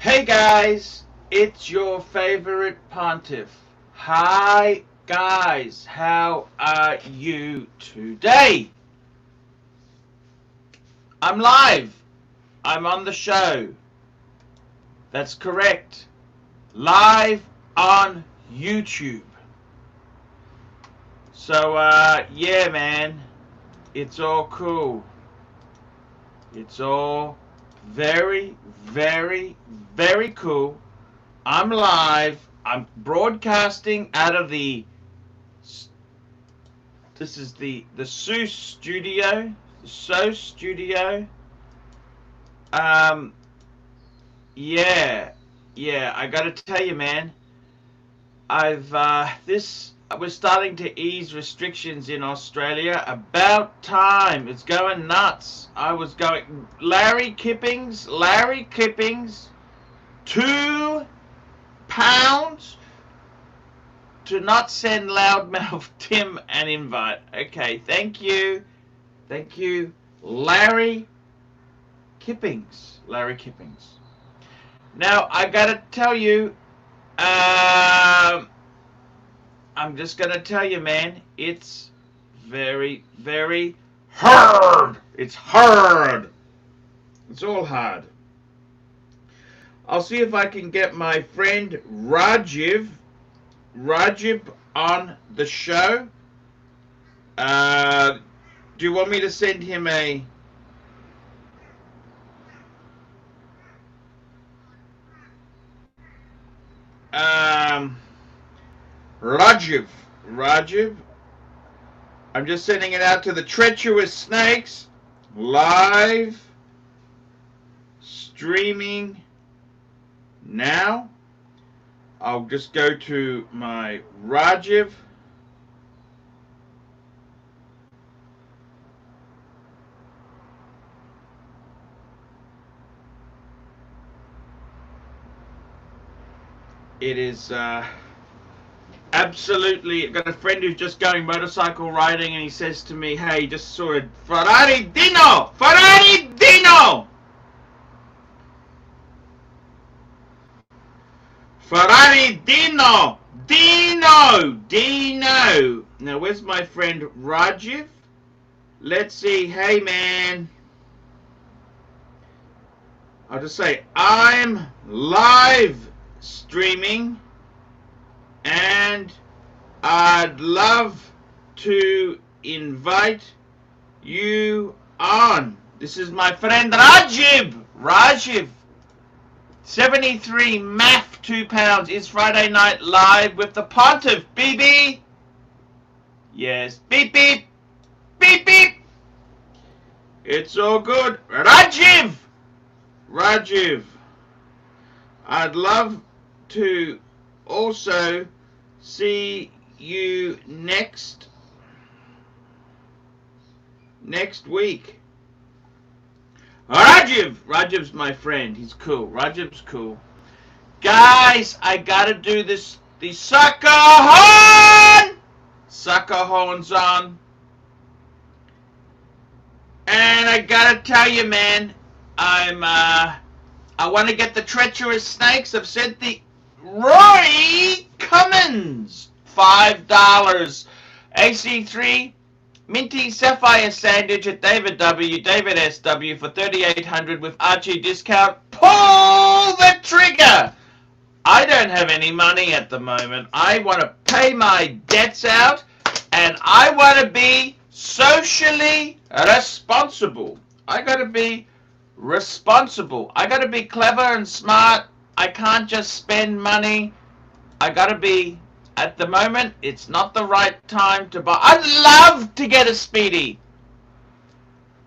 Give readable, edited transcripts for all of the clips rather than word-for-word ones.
Hey guys, it's your favorite pontiff. Hi guys, how are you today? I'm live. I'm on the show. That's correct. Live on YouTube. So yeah man, it's all cool. It's all very, very, very cool. I'm live. I'm broadcasting out of this is the Soos studio. The Soos studio. Yeah, I gotta tell you, man, we're starting to ease restrictions in Australia. About time. It's going nuts. Larry Kippings, £2 to not send loudmouth Tim an invite. Okay, thank you, Larry Kippings. Now I gotta tell you, I'm just gonna tell you, man, it's very, very hard. It's hard. It's all hard. I'll see if I can get my friend Rajiv on the show. Do you want me to send him a... Rajiv, I'm just sending it out to the treacherous snakes. Live streaming now. I'll just go to my Rajiv. It is absolutely. I've got a friend who's just going motorcycle riding, and he says to me, hey, just saw a Ferrari Dino! Now, where's my friend Rajiv? Let's see. Hey, man. I'll just say, I'm live streaming, and I'd love to invite you on. This is my friend Rajiv. 73 math, £2. It's Friday Night Live with the pontiff, BB. Yes, beep, beep, beep, beep. It's all good. Rajiv, I'd love to also see you next week. Rajiv's my friend. He's cool. Rajiv's cool. Guys, I gotta do this. The sucker horns on. And I gotta tell you, man, I want to get the treacherous snakes. I've sent the Rory Cullins, $5. AC3 minty sapphire sandwich at DAVIDSW for $3,800 with Archie discount. Pull the trigger. I don't have any money at the moment. I want to pay my debts out, and I want to be socially responsible. I got to be responsible. I got to be clever and smart. I can't just spend money. I got to be, at the moment, it's not the right time to buy. I'd love to get a speedy.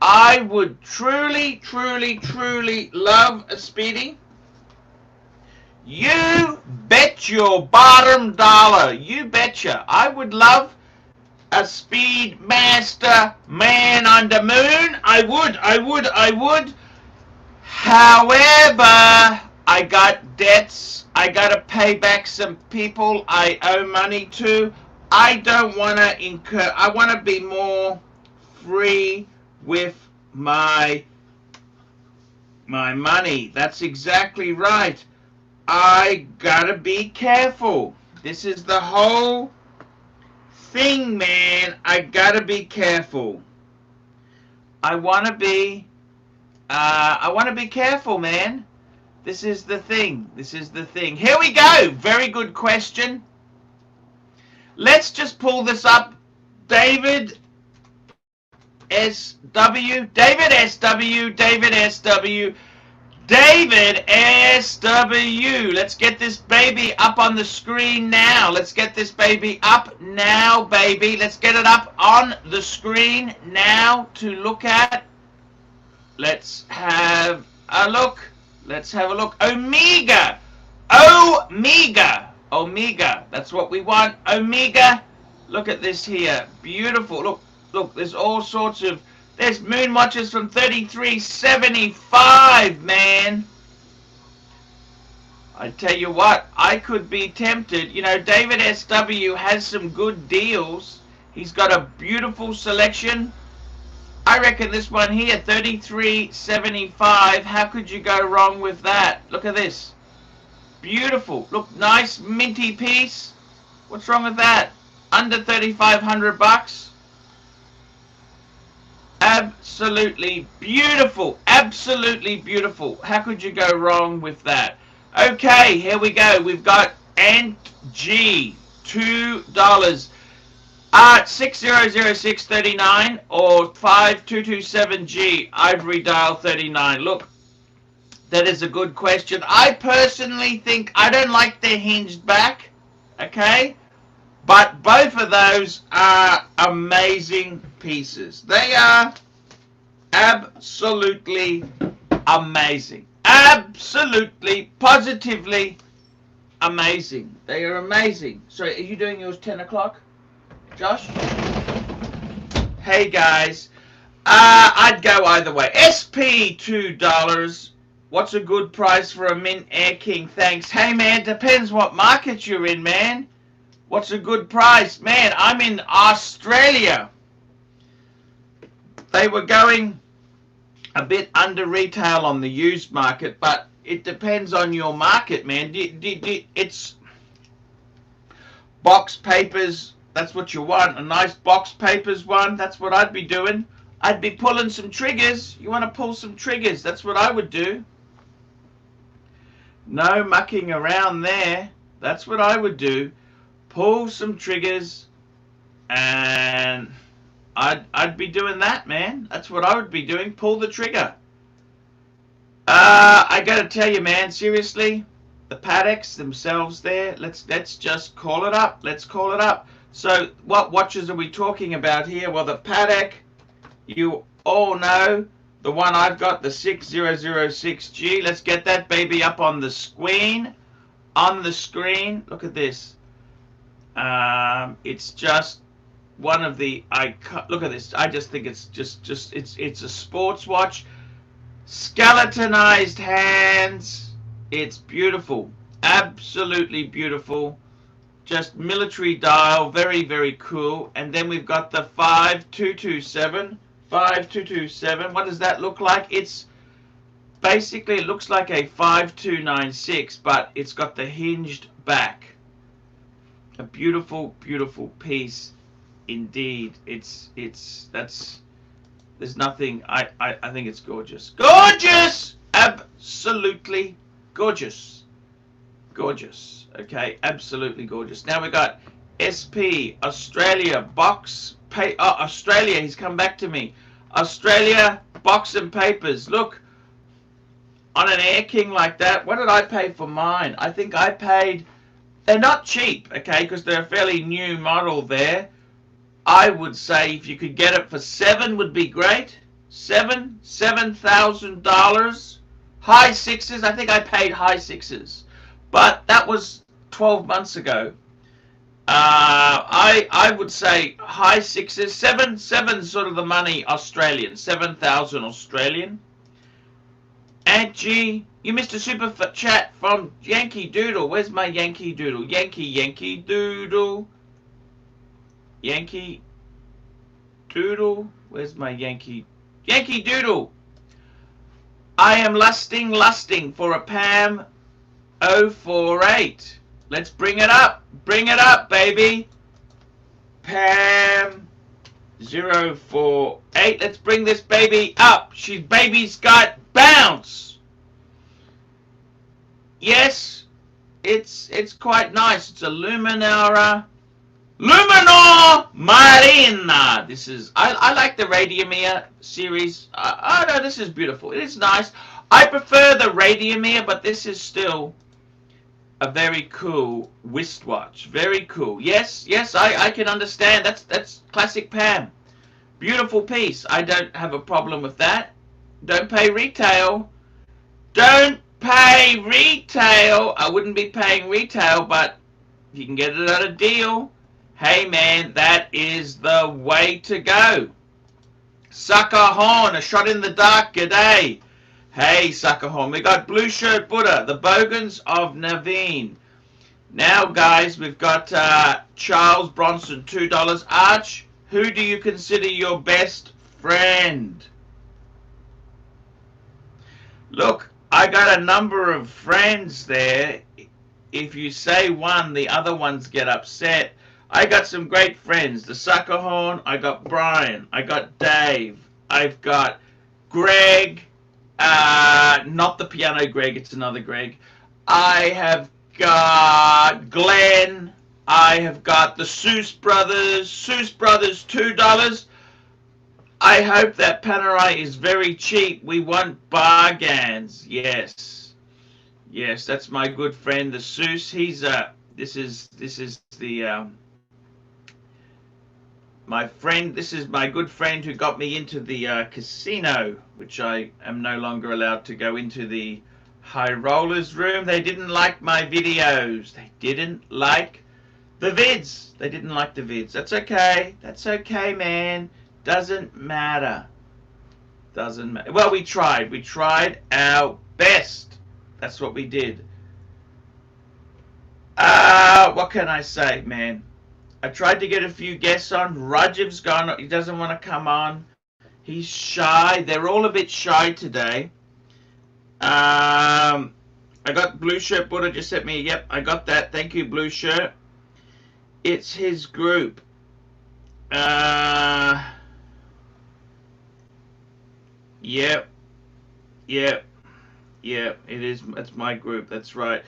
I would truly, truly, truly love a speedy. You bet your bottom dollar. You betcha. I would love a Speedmaster Man on the Moon. I would. However, I got debts. I got to pay back some people I owe money to. I don't want to incur. I want to be more free with my my money. That's exactly right. I gotta be careful. This is the whole thing, man. I gotta be careful. I wanna be careful, man. This is the thing. This is the thing. Here we go. Very good question. Let's just pull this up. David SW. David SW. David SW. David SW. Let's get this baby up on the screen now. Let's get this baby up now, baby. Let's get it up on the screen now to look at. Let's have a look. Let's have a look. Omega. Omega. Omega. That's what we want. Omega. Look at this here. Beautiful. Look. Look. There's all sorts of... There's moon watches from 3375, man. I tell you what, I could be tempted. You know, David SW has some good deals. He's got a beautiful selection. I reckon this one here, 3375. How could you go wrong with that? Look at this. Beautiful. Look, nice minty piece. What's wrong with that? Under 3,500 bucks. Absolutely beautiful. Absolutely beautiful. How could you go wrong with that? Okay, here we go. We've got Ant G, $2. 600639 or 5227G, Ivory Dial 39. Look, that is a good question. I personally think I don't like the hinged back, okay? But both of those are amazing pieces. They are absolutely amazing. Absolutely, positively amazing. They are amazing. Sorry, are you doing yours 10 o'clock, Josh? Hey, guys. I'd go either way. SP, $2. What's a good price for a Mint Air King? Thanks. Hey, man, depends what market you're in, man. What's a good price? Man, I'm in Australia. They were going a bit under retail on the used market, but it depends on your market, man. It's box papers. That's what you want. A nice box papers one. That's what I'd be doing. I'd be pulling some triggers. You want to pull some triggers. That's what I would do. No mucking around there. That's what I would do. Pull some triggers, and I'd be doing that, man. That's what I would be doing. Pull the trigger. I gotta tell you, man, seriously, the Pateks themselves there, let's just call it up. Let's call it up. So what watches are we talking about here? Well, the Patek, you all know, the one I've got, the 6006G. Let's get that baby up on the screen. On the screen. Look at this. It's just one of the look at this. I just think it's it's a sports watch. Skeletonized hands. It's beautiful. Absolutely beautiful. Just military dial. Very, very cool. And then we've got the 5227. 5227. What does that look like? It's basically, it looks like a 5296, but it's got the hinged back. A beautiful, beautiful piece indeed. There's nothing. I think it's gorgeous. Gorgeous! Absolutely gorgeous. Gorgeous. Okay, absolutely gorgeous. Now we got SP Australia box pay. Oh, Australia, he's come back to me. Australia box and papers. Look, on an Air King like that, what did I pay for mine? I think I paid. They're not cheap, okay, because they're a fairly new model there. I would say if you could get it for $7 would be great. $7,000. High sixes. I think I paid high sixes, but that was 12 months ago. I would say high sixes. Seven sort of the money Australian. 7,000 Australian. And G, you missed a super chat from Yankee Doodle. Where's my Yankee Doodle? Yankee Doodle. Yankee Doodle. Where's my Yankee Doodle? I am lusting for a Pam 048. Let's bring it up. Bring it up, baby. Pam 048. Let's bring this baby up. Baby's got bounce. Yes, it's quite nice. It's a Luminara Marina. This is I like the Radiomere series. Oh no, this is beautiful. It is nice. I prefer the Radiomere, but this is still a very cool wristwatch. Very cool. Yes, I can understand. That's classic Pam. Beautiful piece. I don't have a problem with that. Don't pay retail. Don't pay retail. I wouldn't be paying retail, but if you can get it at a deal, hey man, that is the way to go. Sucker Horn, a shot in the dark, g'day. Hey, Sucker Horn, we got Blueshirt Buddah, the Bogans of Naveen. Now, guys, we've got Charles Bronson, $2. Arch, who do you consider your best friend? Look, I got a number of friends there. If you say one, the other ones get upset. I got some great friends. The Sucker Horn, I got Brian, I got Dave, I've got Greg, not the piano Greg, it's another Greg. I have got Glenn, I have got the Soos brothers, $2. I hope that Panerai is very cheap. We want Bogans. Yes, that's my good friend, the Soos. He's this is the my friend. This is my good friend who got me into the casino, which I am no longer allowed to go into the high rollers room. They didn't like my videos. They didn't like the vids. They didn't like the vids. That's okay. That's okay, man. Doesn't matter. Doesn't matter. Well, we tried. We tried our best. That's what we did. What can I say, man? I tried to get a few guests on. Rajiv's gone. He doesn't want to come on. He's shy. They're all a bit shy today. I got Blueshirt. Buddah just sent me. Yep, I got that. Thank you, Blueshirt. It's his group. Yep. It is. It's my group. That's right.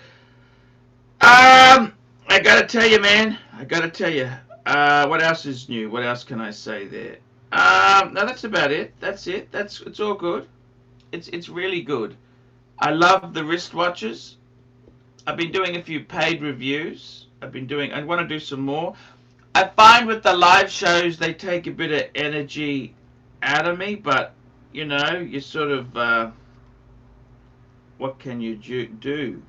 I gotta tell you, man. I gotta tell you. What else is new? What else can I say there? No, that's about it. That's it. It's all good. It's really good. I love the wristwatches. I've been doing a few paid reviews. I want to do some more. I find with the live shows they take a bit of energy out of me, but you know, you sort of what can you do?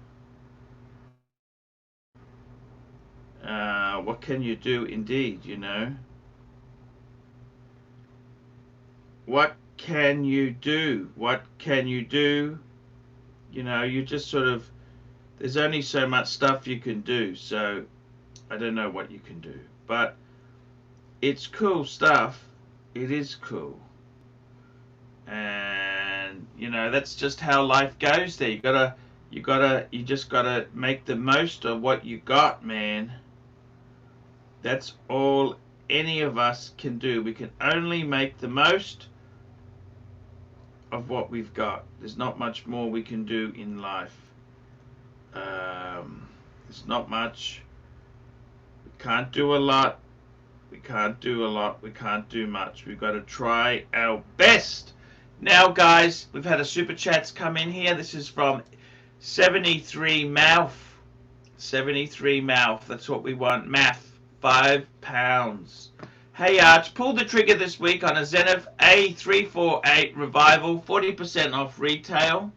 What can you do indeed, you know? What can you do? What can you do? You know, you just sort of, there's only so much stuff you can do, so I don't know what you can do. But it's cool stuff. It is cool. And, you know, that's just how life goes there. You just gotta make the most of what you got, man. That's all any of us can do. We can only make the most of what we've got. There's not much more we can do in life. There's not much. We can't do a lot. We can't do a lot. We can't do much. We've got to try our best. Now, guys, we've had a super chats come in here. This is from 73 Mouth. 73 Mouth. That's what we want. Math. £5. Hey Arch, pulled the trigger this week on a Zenith A384 Revival, 40% off retail.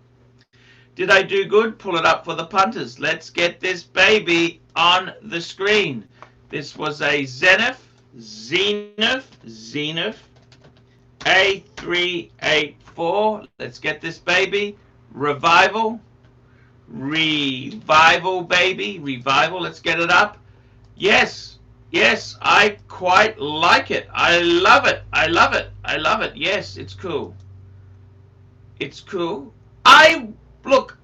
Did I do good? Pull it up for the punters. Let's get this baby on the screen. This was a Zenith A384. Let's get this baby. Revival, baby. Revival. Let's get it up. Yes, I quite like it. I love it. Yes, it's cool. It's cool. Look,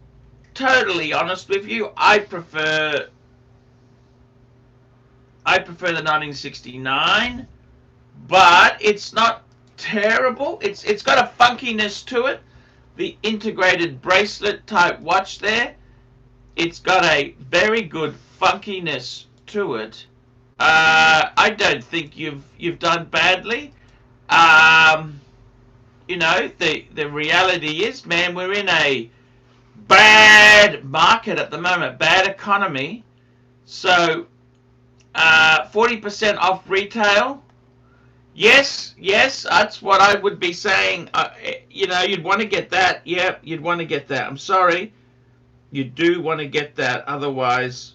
totally honest with you, I prefer the 1969, but it's not terrible. It's got a funkiness to it. The integrated bracelet type watch there, it's got a very good funkiness to it. I don't think you've done badly. You know, the reality is, man, we're in a bad market at the moment, bad economy. So 40% off retail. Yes, that's what I would be saying. You know, you'd want to get that. Yeah, you'd want to get that. I'm sorry. You do want to get that. Otherwise,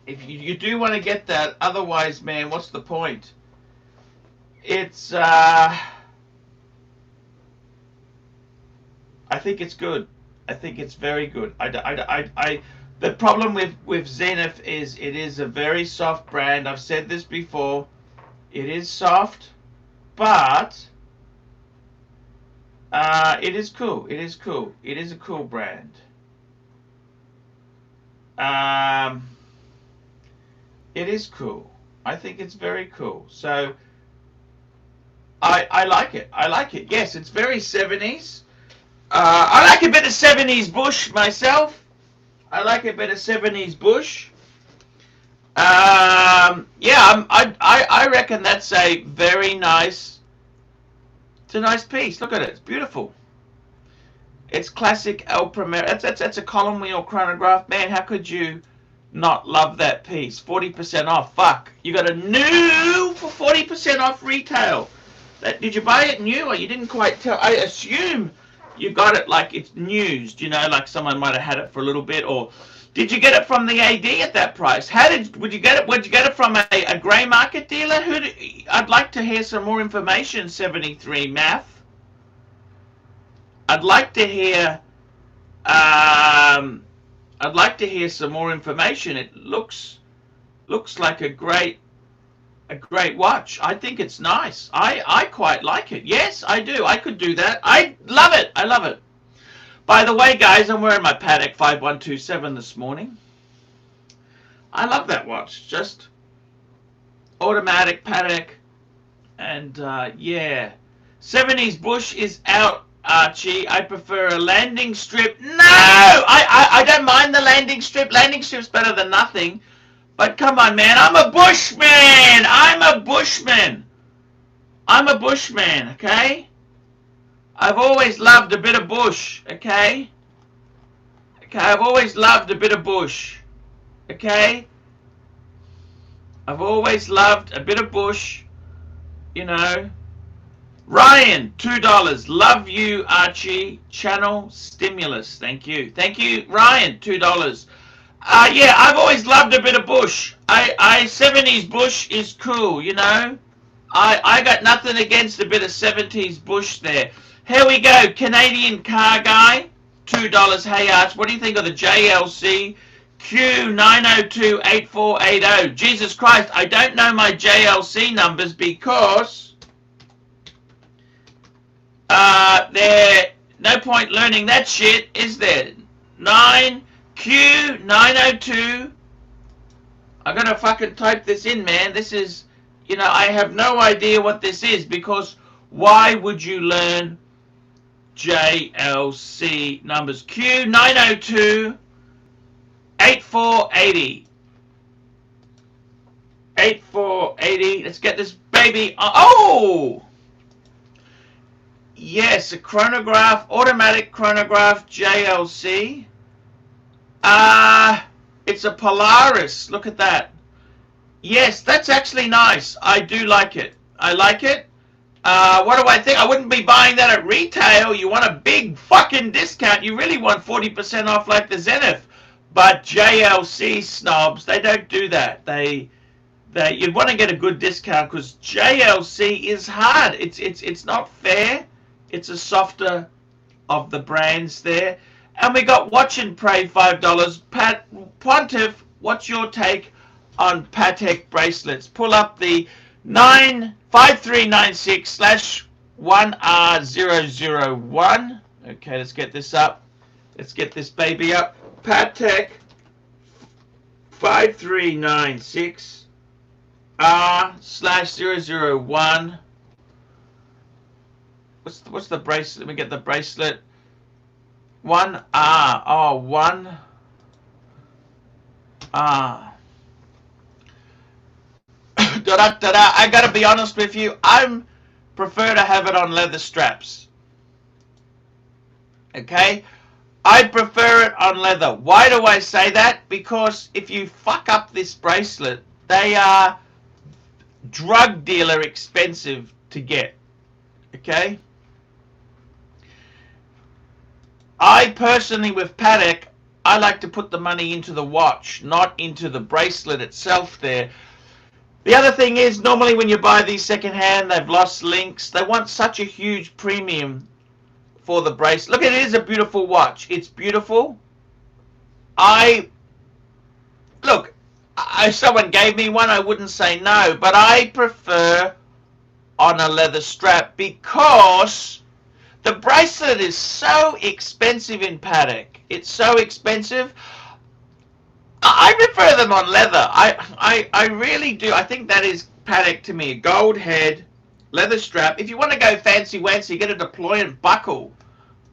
if you do want to get that, otherwise, man, what's the point? It's, I think it's good. I think it's very good. The problem with Zenith is it is a very soft brand. I've said this before. It is soft, but it is cool. It is cool. It is a cool brand. It is cool. I think it's very cool. So I like it. I like it. Yes, it's very 70s. I like a bit of 70s bush myself. I like a bit of 70s bush. Yeah, I reckon that's a very nice. It's a nice piece. Look at it. It's beautiful. It's classic El Primero. That's a column wheel chronograph. Man, how could you not love that piece? 40% off. Fuck. You got a new for 40% off retail. Did you buy it new, or you didn't quite tell? I assume you got it like it's used, you know, like someone might have had it for a little bit, or did you get it from the AD at that price? Would you get it from a grey market dealer? I'd like to hear some more information. 73 math. I'd like to hear some more information. It looks like a great watch. I think it's nice. I quite like it. Yes, I do. I could do that. I love it. I love it. By the way, guys, I'm wearing my Patek 5127 this morning. I love that watch. Just automatic Patek. And yeah. 70s bush is out, Archie. I prefer a landing strip. No! I don't mind the landing strip. Landing strip's better than nothing. But come on, man. I'm a bushman. I'm a bushman. I'm a bushman, okay? I've always loved a bit of bush, okay? Okay, I've always loved a bit of bush, okay? I've always loved a bit of bush, you know. Ryan, $2. Love you, Archie. Channel stimulus. Thank you. Thank you, Ryan, $2. Yeah, I've always loved a bit of bush. 70s bush is cool, you know. I got nothing against a bit of 70s bush there. Here we go, Canadian car guy, $2. Hey Arch, what do you think of the JLC Q9028480? Jesus Christ, I don't know my JLC numbers because there no point learning that shit, is there? Q902. I gotta fucking type this in, man. This is, you know, I have no idea what this is, because why would you learn JLC numbers? Q902 8480. 8480. Let's get this baby on. Oh! Yes, a chronograph, automatic chronograph, JLC. It's a Polaris. Look at that. Yes, that's actually nice. I do like it. I like it. What do I think? I wouldn't be buying that at retail. You want a big fucking discount. You really want 40% off like the Zenith. But JLC snobs, they don't do that. You'd want to get a good discount, because JLC is hard. It's not fair. It's a softer of the brands there. And we got Watch and Pray, $5. Pontiff, what's your take on Patek bracelets? Pull up the 5396/1R001. Okay, let's get this up. Let's get this baby up. Patek 5396 R/001. What's the bracelet? Let me get the bracelet. 1R. Oh, 1R. I gotta be honest with you. I prefer to have it on leather straps. Okay? I prefer it on leather. Why do I say that? Because if you fuck up this bracelet, they are drug dealer expensive to get. Okay? I personally, with Patek, I like to put the money into the watch, not into the bracelet itself there. The other thing is, normally when you buy these secondhand, they've lost links. They want such a huge premium for the bracelet. Look, it is a beautiful watch. It's beautiful. If someone gave me one, I wouldn't say no, but I prefer on a leather strap because the bracelet is so expensive in Patek. It's so expensive. I prefer them on leather. I really do. I think that is Patek to me. Gold head, leather strap. If you want to go fancy wancy, get a deployant buckle.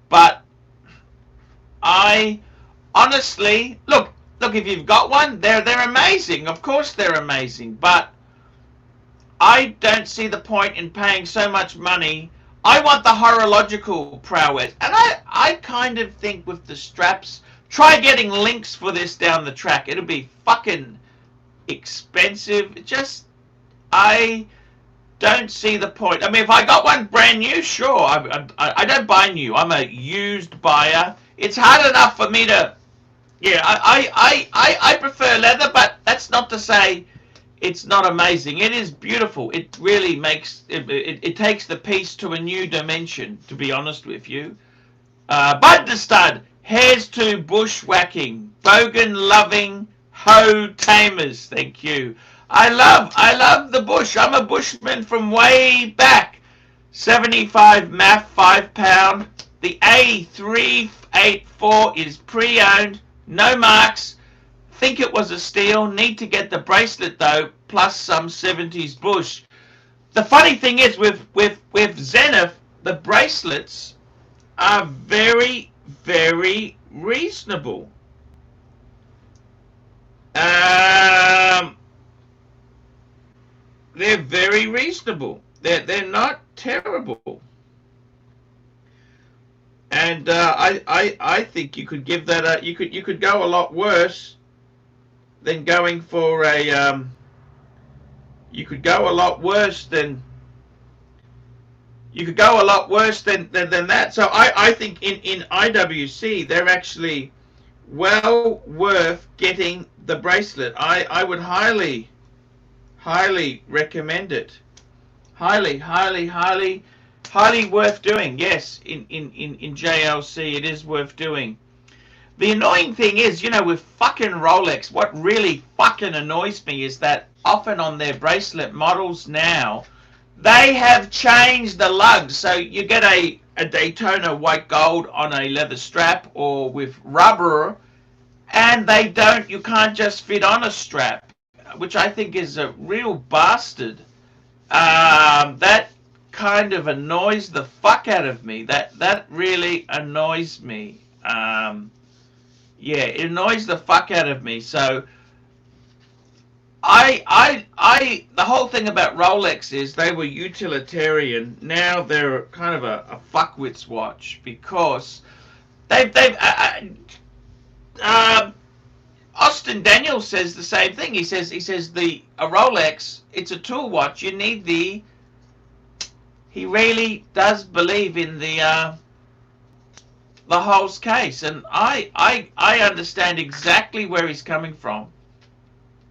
But I honestly look. If you've got one, they're amazing. Of course they're amazing. But I don't see the point in paying so much money. I want the horological prowess, and I kind of think with the straps. Try getting links for this down the track. It'll be fucking expensive. I don't see the point. I mean, if I got one brand new, sure. I don't buy new. I'm a used buyer. It's hard enough for me to... Yeah, I prefer leather, but that's not to say it's not amazing. It is beautiful. It really makes... It takes the piece to a new dimension, to be honest with you. Dastud. Here's to bushwhacking, Bogan loving ho tamers. Thank you. I love the bush. I'm a bushman from way back. 75 MAF, 5 pound. The A384 is pre-owned, no marks. Think it was a steal. Need to get the bracelet though, plus some 70s bush. The funny thing is with Zenith, the bracelets are very reasonable. They're very reasonable. They're not terrible. And I think you could give that you could go a lot worse than going for a you could go a lot worse than that. So I think in IWC they're actually well worth getting the bracelet. I would highly recommend it. Highly worth doing. Yes, in JLC it is worth doing. The annoying thing is, with fucking Rolex, what really fucking annoys me is that often on their bracelet models now, they have changed the lugs. So you get a Daytona white gold on a leather strap or with rubber, and you can't just fit on a strap, which I think is a real bastard. That kind of annoys the fuck out of me. That really annoys me. Yeah, it annoys the fuck out of me. So the whole thing about Rolex is they were utilitarian. Now they're kind of a fuckwits watch because Austin Daniels says the same thing. He says a Rolex, it's a tool watch. You need he really does believe in the whole case, and I understand exactly where he's coming from.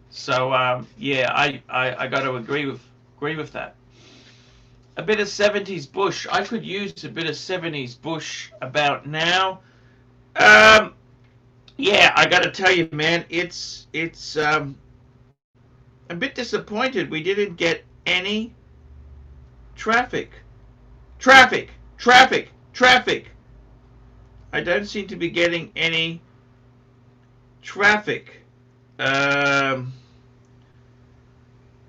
So yeah, I got to agree with that. A bit of 70s bush. I could use a bit of 70s bush about now. Yeah, I got to tell you, man, it's a bit disappointed we didn't get any traffic. I don't seem to be getting any traffic,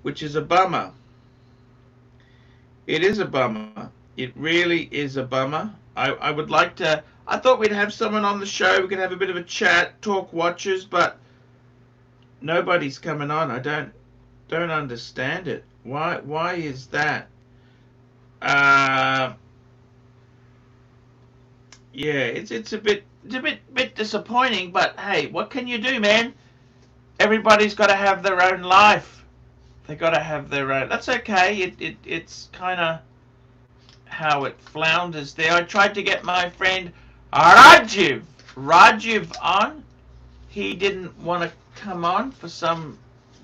which is a bummer. It is a bummer. It really is a bummer. I would like to... I thought we'd have someone on the show. We could have a bit of a chat, talk watches, but nobody's coming on. I don't understand it. Why is that? Yeah, it's a bit disappointing, but hey, what can you do, man? Everybody's got to have their own life. They got to have their own. That's okay. It's kind of how it flounders there. I tried to get my friend Rajiv on. He didn't want to come on for some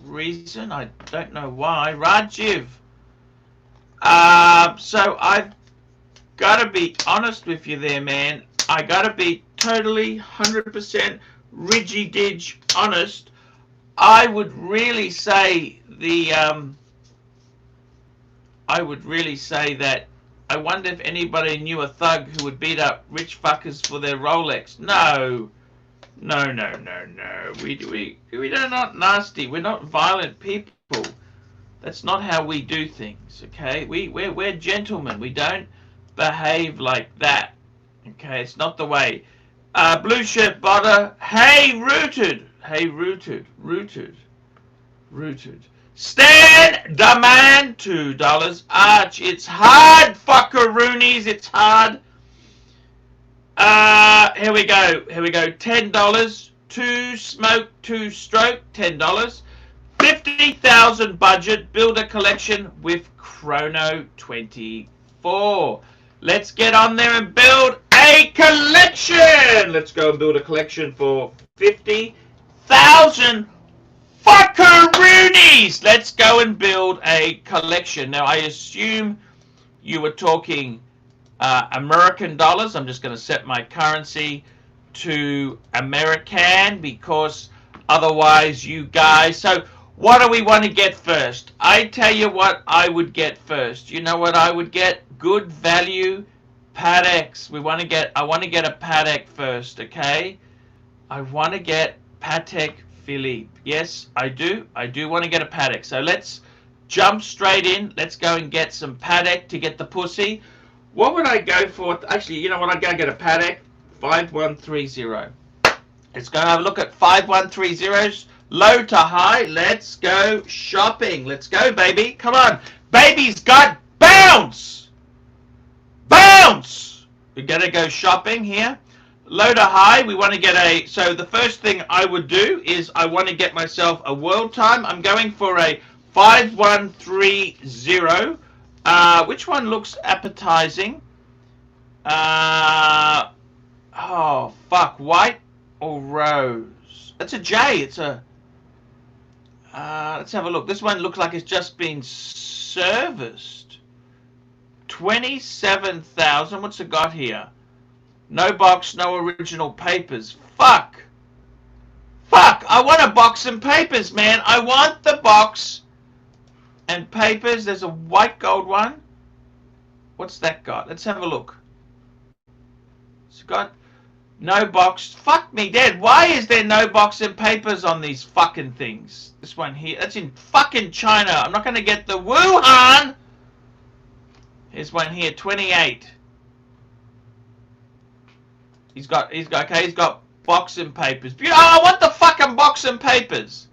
reason. I don't know why. Rajiv. So I've got to be honest with you there, man. I got to be totally 100% riggy-dig honest. I would really say that I wonder if anybody knew a thug who would beat up rich fuckers for their Rolex. No. We're not nasty. We're not violent people. That's not how we do things, okay? We're gentlemen. We don't behave like that, okay? It's not the way. Blueshirt, Buddah. Hey, rooted. Stan the man, $2. Arch, it's hard, fuckeroonies. It's hard. Here we go. $10. 2 smoke, 2 stroke. $10. 50,000 budget. Build a collection with Chrono 24. Let's get on there and build a collection. Let's go and build a collection for 50,000 fuckeroonies. Let's go and build a collection. Now, I assume you were talking American dollars. I'm just going to set my currency to American because otherwise you guys... So, what do we want to get first? I tell you what I would get first. You know what I would get? Good value Pateks. I want to get a Patek first, okay? I want to get Patek Philippe. Yes, I do. I do want to get a Patek. So let's jump straight in. Let's go and get some Patek to get the pussy. What would I go for? Actually, you know what? I'd go and get a Patek 5130. Let's go and have a look at 5130s. Low to high. Let's go shopping. Let's go, baby. Come on. Baby's got bounce. Bounce. We're going to go shopping here. Low to high. We want to get a... So the first thing I would do is I want to get myself a world time. I'm going for a 5130. Which one looks appetizing? Oh, fuck. White or rose? That's a J. It's a... let's have a look. This one looks like it's just been serviced. 27,000. What's it got here? No box, no original papers. Fuck. I want a box and papers, man. I want the box and papers. There's a white gold one. What's that got? Let's have a look. It's got no box. Fuck me dead. Why is there no box and papers on these fucking things? This one here. That's in fucking China. I'm not going to get the Wuhan. Here's one here. 28. He's got box and papers. Oh, I want the fucking box and papers.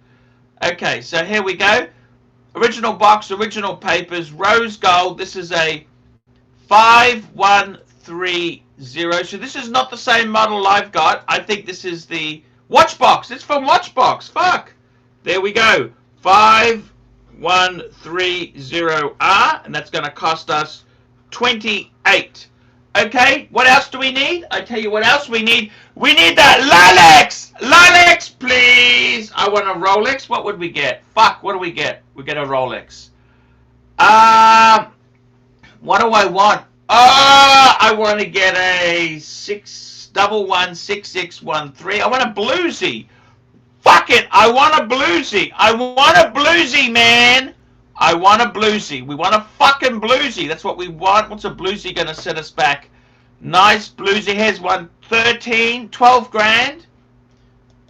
Okay, so here we go. Original box, original papers, rose gold. This is a 5130. So this is not the same model I've got. I think this is the Watchbox. It's from Watchbox. Fuck. There we go. 5130R, and that's going to cost us 28. Okay, what else do we need? I tell you what else we need. We need that Rolex. Rolex, please. I want a Rolex. What would we get? Fuck, what do we get? We get a Rolex. What do I want? I want to get a 6116613. I want a bluesy. Fuck it, I want a bluesy. I want a bluesy, man. I want a bluesy. We want a fucking bluesy. That's what we want. What's a bluesy going to set us back? Nice bluesy. Here's one. 12 grand.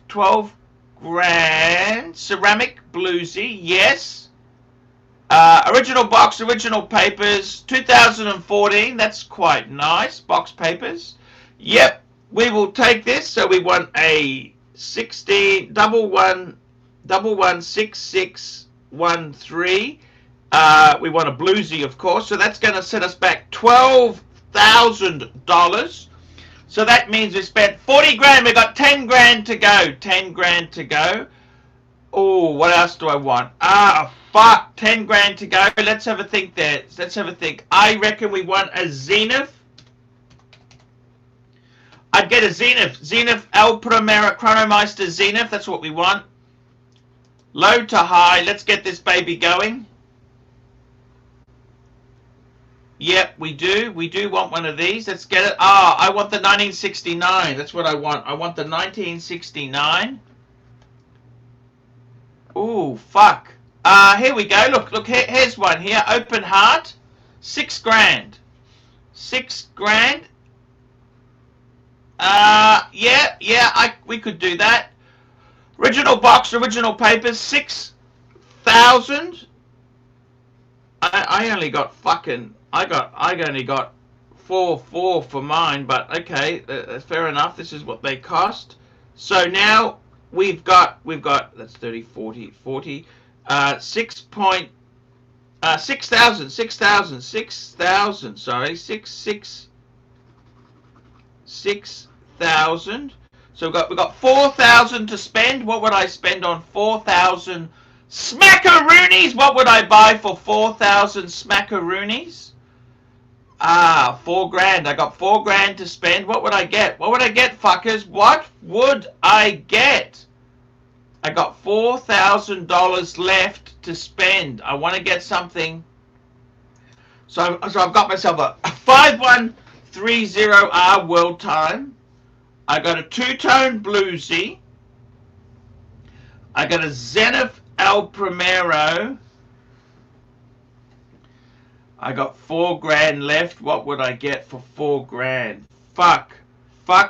12 grand. Ceramic bluesy, yes. Original box, original papers, 2014. That's quite nice. Box papers. Yep, we will take this. So we want a 16 116613. We want a bluesy, of course. So that's going to set us back $12,000. So that means we spent 40 grand. We got 10 grand to go. 10 grand to go. Oh, what else do I want? Fuck. 10 grand to go. Let's have a think there. Let's have a think. I reckon we want a Zenith. I'd get a Zenith. Zenith El Primera Chronomeister Zenith. That's what we want. Low to high. Let's get this baby going. Yep, we do. We do want one of these. Let's get it. I want the 1969. That's what I want. I want the 1969. Ooh, fuck. Here we go. Look. Here's one here. Open heart. 6 grand. 6 grand. We could do that. Original box, original papers. 6,000. I only got fucking. I only got 4 for mine, but okay, fair enough. This is what they cost. So now we've got that's 30, 40, 40, 6,000. Sorry, 6,000. So we've got 4,000 to spend. What would I spend on 4,000 smackaroonies? What would I buy for 4,000 smackaroonies? 4 grand. I got 4 grand to spend. What would I get? What would I get, fuckers? What would I get? I got $4,000 left to spend. I want to get something. So I've got myself a 5130R world time. I got a 2-tone bluesy. I got a Zenith El Primero. I got 4 grand left. What would I get for 4 grand? Fuck. For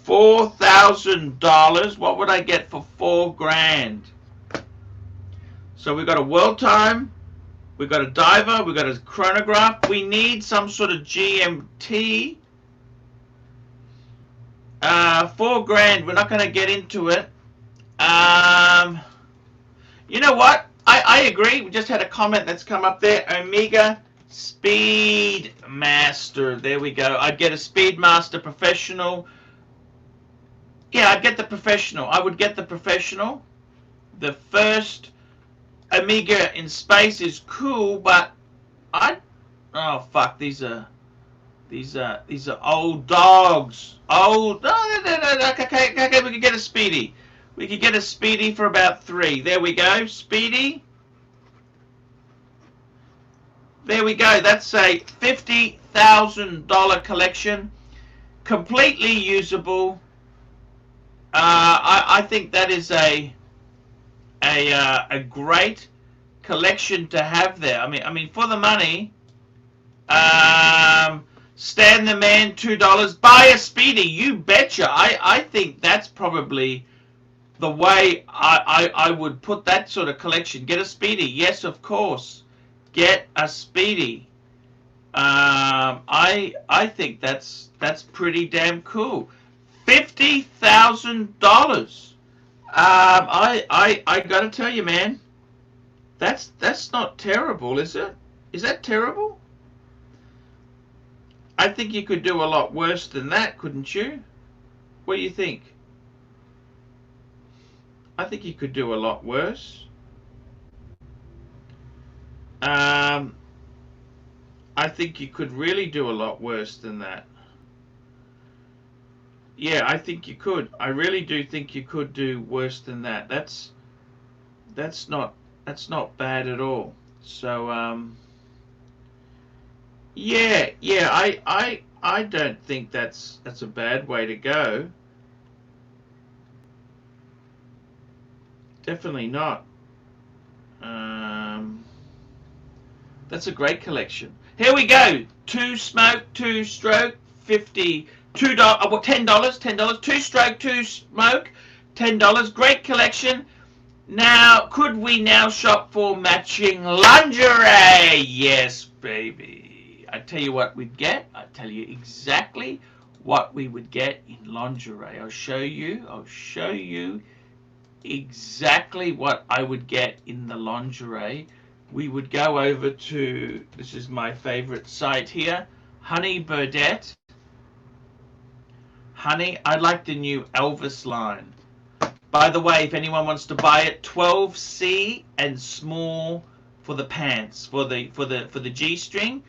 $4,000, what would I get for 4 grand? So we got a world time, we got a diver, we got a chronograph. We need some sort of GMT. 4 grand. We're not going to get into it. You know what? I agree. We just had a comment that's come up there. Omega Speedmaster. There we go. I'd get a Speedmaster Professional. Yeah, I'd get the Professional. I would get the Professional. The first Omega in space is cool, but oh fuck, these are old dogs. Old. No. Okay, we could get a Speedy. We could get a Speedy for about 3. There we go. Speedy. There we go. That's a $50,000 collection. Completely usable. I think that is a great collection to have there. I mean, for the money. Stan the Man, $2. Buy a Speedy. You betcha. I think that's probably the way I would put that sort of collection. Get a Speedy. Yes, of course. Get a Speedy. I think that's pretty damn cool. $50,000. I gotta tell you, man, that's not terrible, is it? Is that terrible? I think you could do a lot worse than that, couldn't you? What do you think? I think you could do a lot worse. I think you could really do a lot worse than that. Yeah, I think you could. I really do think you could do worse than that. That's not bad at all. So yeah, I don't think that's a bad way to go. Definitely not. That's a great collection. Here we go. 2 smoke, 2 stroke, 50, $2, $10, $10, 2 stroke, 2 smoke, $10. Great collection. Now, could we now shop for matching lingerie? Yes, baby. I tell you what we'd get. I tell you exactly what we would get in lingerie. I'll show you exactly what I would get in the lingerie. We would go over to, this is my favorite site here, Honey Burdette. Honey, I like the new Elvis line. By the way, if anyone wants to buy it, 12C and small for the pants, for the G-string,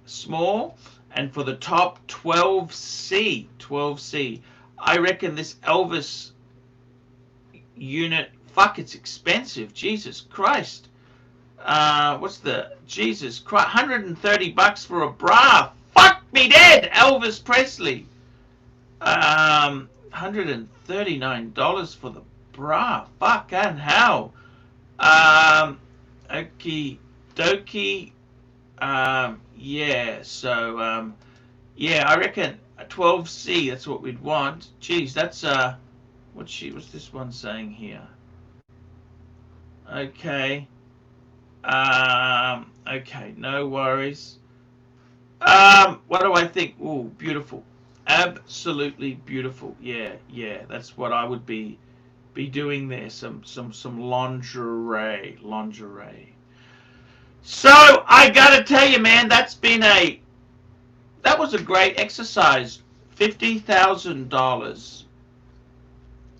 small, and for the top 12C, 12C. I reckon this Elvis unit, fuck, it's expensive. Jesus Christ. What's the, Jesus Christ, $130 for a bra. Fuck me dead, Elvis Presley. $139 for the bra. Fuck and hell. Okie dokie. Yeah, so, yeah, I reckon a 12C, that's what we'd want. Geez, that's, what's this one saying here? Okay. Okay, no worries. What do I think? Oh, beautiful. Absolutely beautiful. Yeah, yeah, that's what I would be doing there. Some lingerie. So I gotta tell you, man, that was a great exercise. $50,000.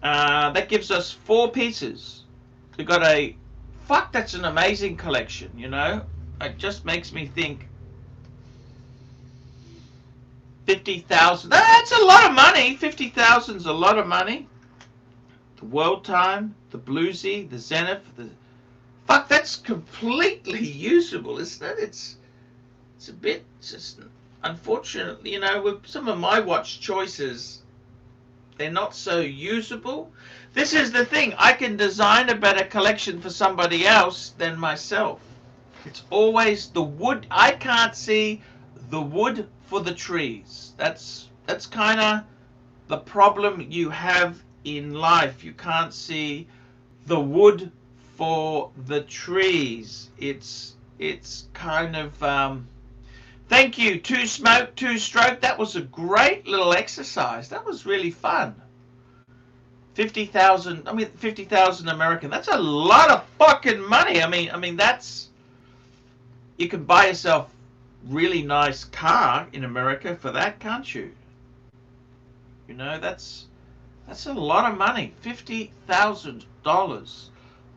That gives us 4 pieces. We got a, fuck, that's an amazing collection, you know. It just makes me think, 50,000. That's a lot of money. 50,000's a lot of money. The World Time, the Bluesy, the Zenith, the, fuck, that's completely usable, isn't it? It's a bit, just unfortunately, you know, with some of my watch choices, they're not so usable. This is the thing. I can design a better collection for somebody else than myself. It's always the wood. I can't see the wood for the trees. That's kind of the problem you have in life. You can't see the wood for the trees. It's kind of thank you. 2 smoke, 2 stroke. That was a great little exercise. That was really fun. 50,000. I mean, 50,000 American. That's a lot of fucking money. I mean that's, you can buy yourself really nice car in America for that, can't you? You know, that's a lot of money. $50,000.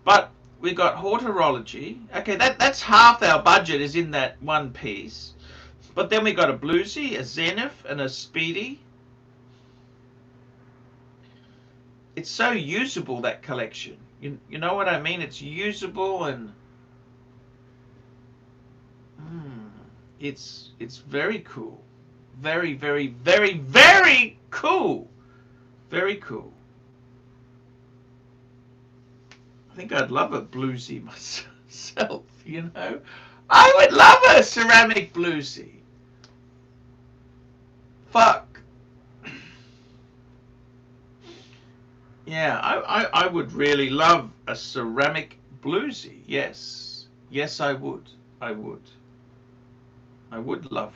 But we got horticulture. Okay, that's half our budget is in that one piece. But then we got a Bluesy, a Zenith, and a Speedy. It's so usable, that collection. You know what I mean? It's usable and it's very cool. Very, very, very, very cool. Very cool. I think I'd love a Bluesy myself, you know. I would love a ceramic Bluesy. Fuck. Yeah, I would really love a ceramic Bluesy. Yes. Yes, I would. I would love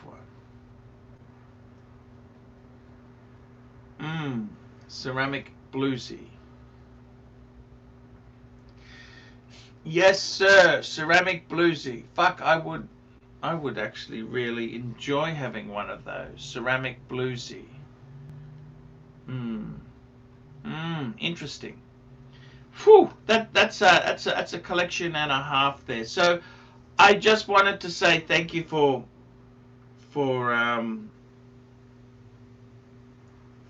one. Ceramic Bluesy. Yes, sir. Ceramic Bluesy. Fuck, I would actually really enjoy having one of those. Ceramic Bluesy. Interesting. Whew, that's a collection and a half there. So I just wanted to say thank you for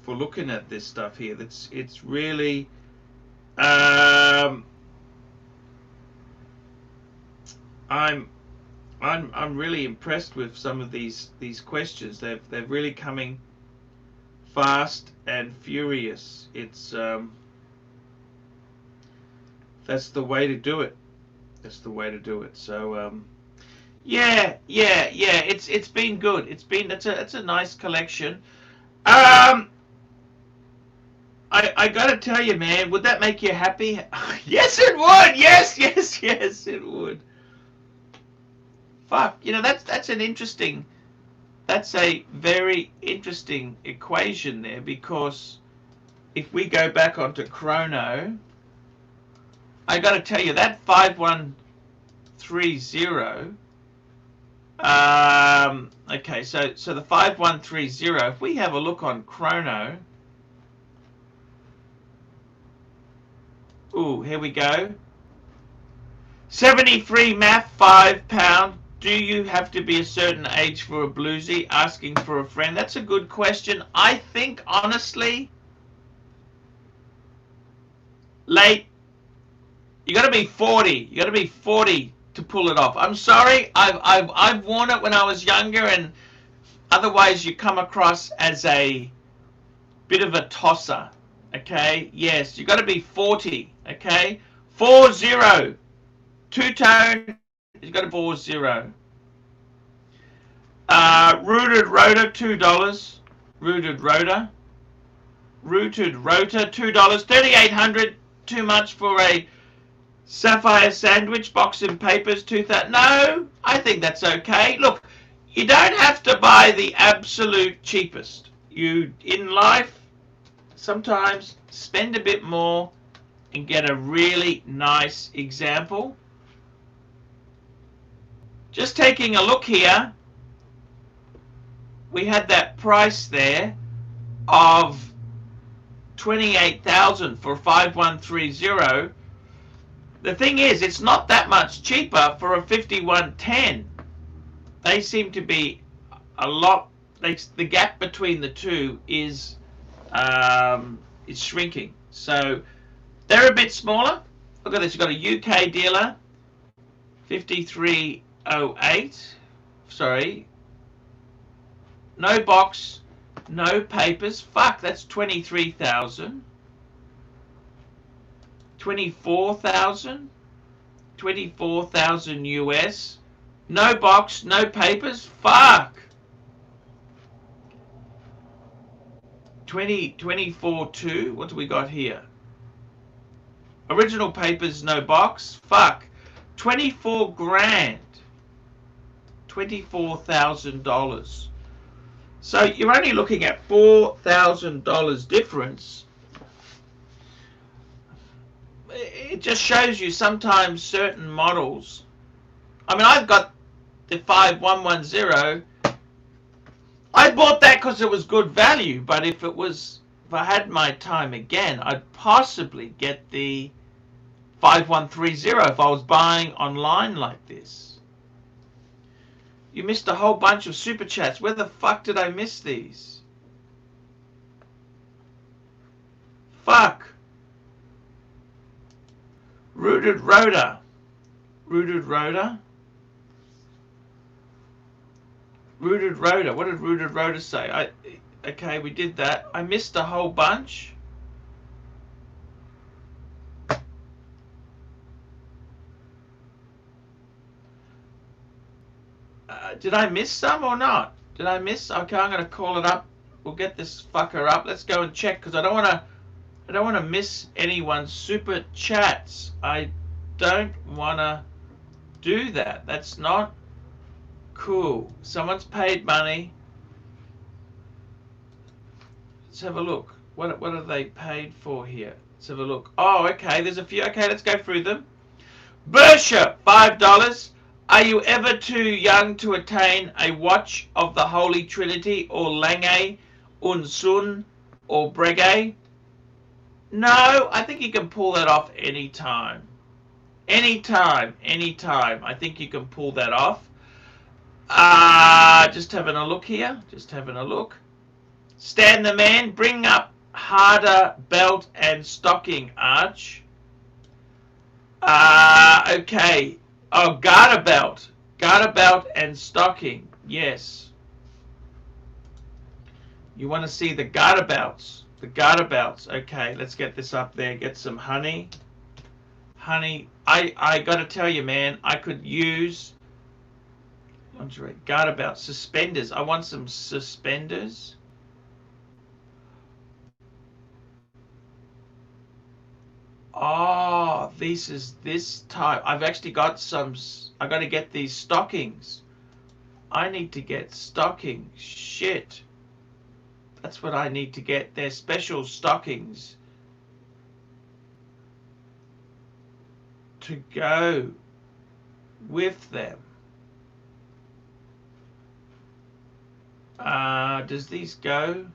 looking at this stuff here. It's really I'm really impressed with some of these questions. They're really coming fast and furious. It's that's the way to do it. That's the way to do it. So Yeah. It's been good. It's a nice collection. I gotta tell you, man, would that make you happy? Yes, it would. Yes, it would. Fuck, that's an interesting. That's a very interesting equation there, because if we go back onto chrono, I got to tell you that 5130. Okay, so the 5130. If we have a look on chrono, ooh, here we go. 73 math, £5. Do you have to be a certain age for a bluesy? Asking for a friend. That's a good question. I think, honestly, late, you got to be 40. You got to be 40 to pull it off. I'm sorry. I've worn it when I was younger, and otherwise you come across as a bit of a tosser. Okay? Yes, you got to be 40. Okay? 40. Two-tone. He's got a 40. Rooted Rotor, $2. Rooted Rotor, $2. 3,800. Too much for a sapphire sandwich box in papers. 2,000. No, I think that's okay. Look, you don't have to buy the absolute cheapest. You, in life, sometimes spend a bit more and get a really nice example. Just taking a look here, we had that price there of 28,000 for 5130. The thing is, it's not that much cheaper for a 5110. They seem to be a lot. The gap between the two is shrinking. So they're a bit smaller. Look at this. You've got a UK dealer, 5308. Sorry. No box, no papers. Fuck, that's 23,000. 24,000. 24,000 US. No box, no papers. Fuck. 24.2. What do we got here? Original papers, no box. Fuck. 24 grand. $24,000. So you're only looking at $4,000 difference. It just shows you sometimes certain models. I mean, I've got the 5110. I bought that because it was good value, but if I had my time again, I'd possibly get the 5130 if I was buying online like this. You missed a whole bunch of super chats. Where the fuck did I miss these? Fuck. Rooted Rotor. Rooted Rotor. Rooted Rotor. What did Rooted Rotor say? Okay, we did that. I missed a whole bunch. Did I miss some or not? Did I miss? Okay, I'm going to call it up. We'll get this fucker up. Let's go and check, because I don't want to miss anyone's super chats. I don't want to do that. That's not cool. Someone's paid money. Let's have a look. What are they paid for here? Let's have a look. Oh, okay. There's a few. Okay, let's go through them. Blueshirt, $5. Are you ever too young to attain a watch of the Holy Trinity, or Lange, Unsun, or Breguet? No, I think you can pull that off anytime. Anytime. I think you can pull that off. Just having a look here. Just having a look. Stan the Man, bring up harder belt and stocking, Arch. Okay. Oh, garter belt and stocking. Yes. You want to see the garter belts? The garter belts. Okay, let's get this up there. Get some honey. Honey. I got to tell you, man, I could use Lingerie. Guard about suspenders. I want some suspenders. Oh, this type. I've actually got some. I got to get these stockings. I need to get stockings. Shit. That's what I need to get. They're special stockings to go with them. Does these go?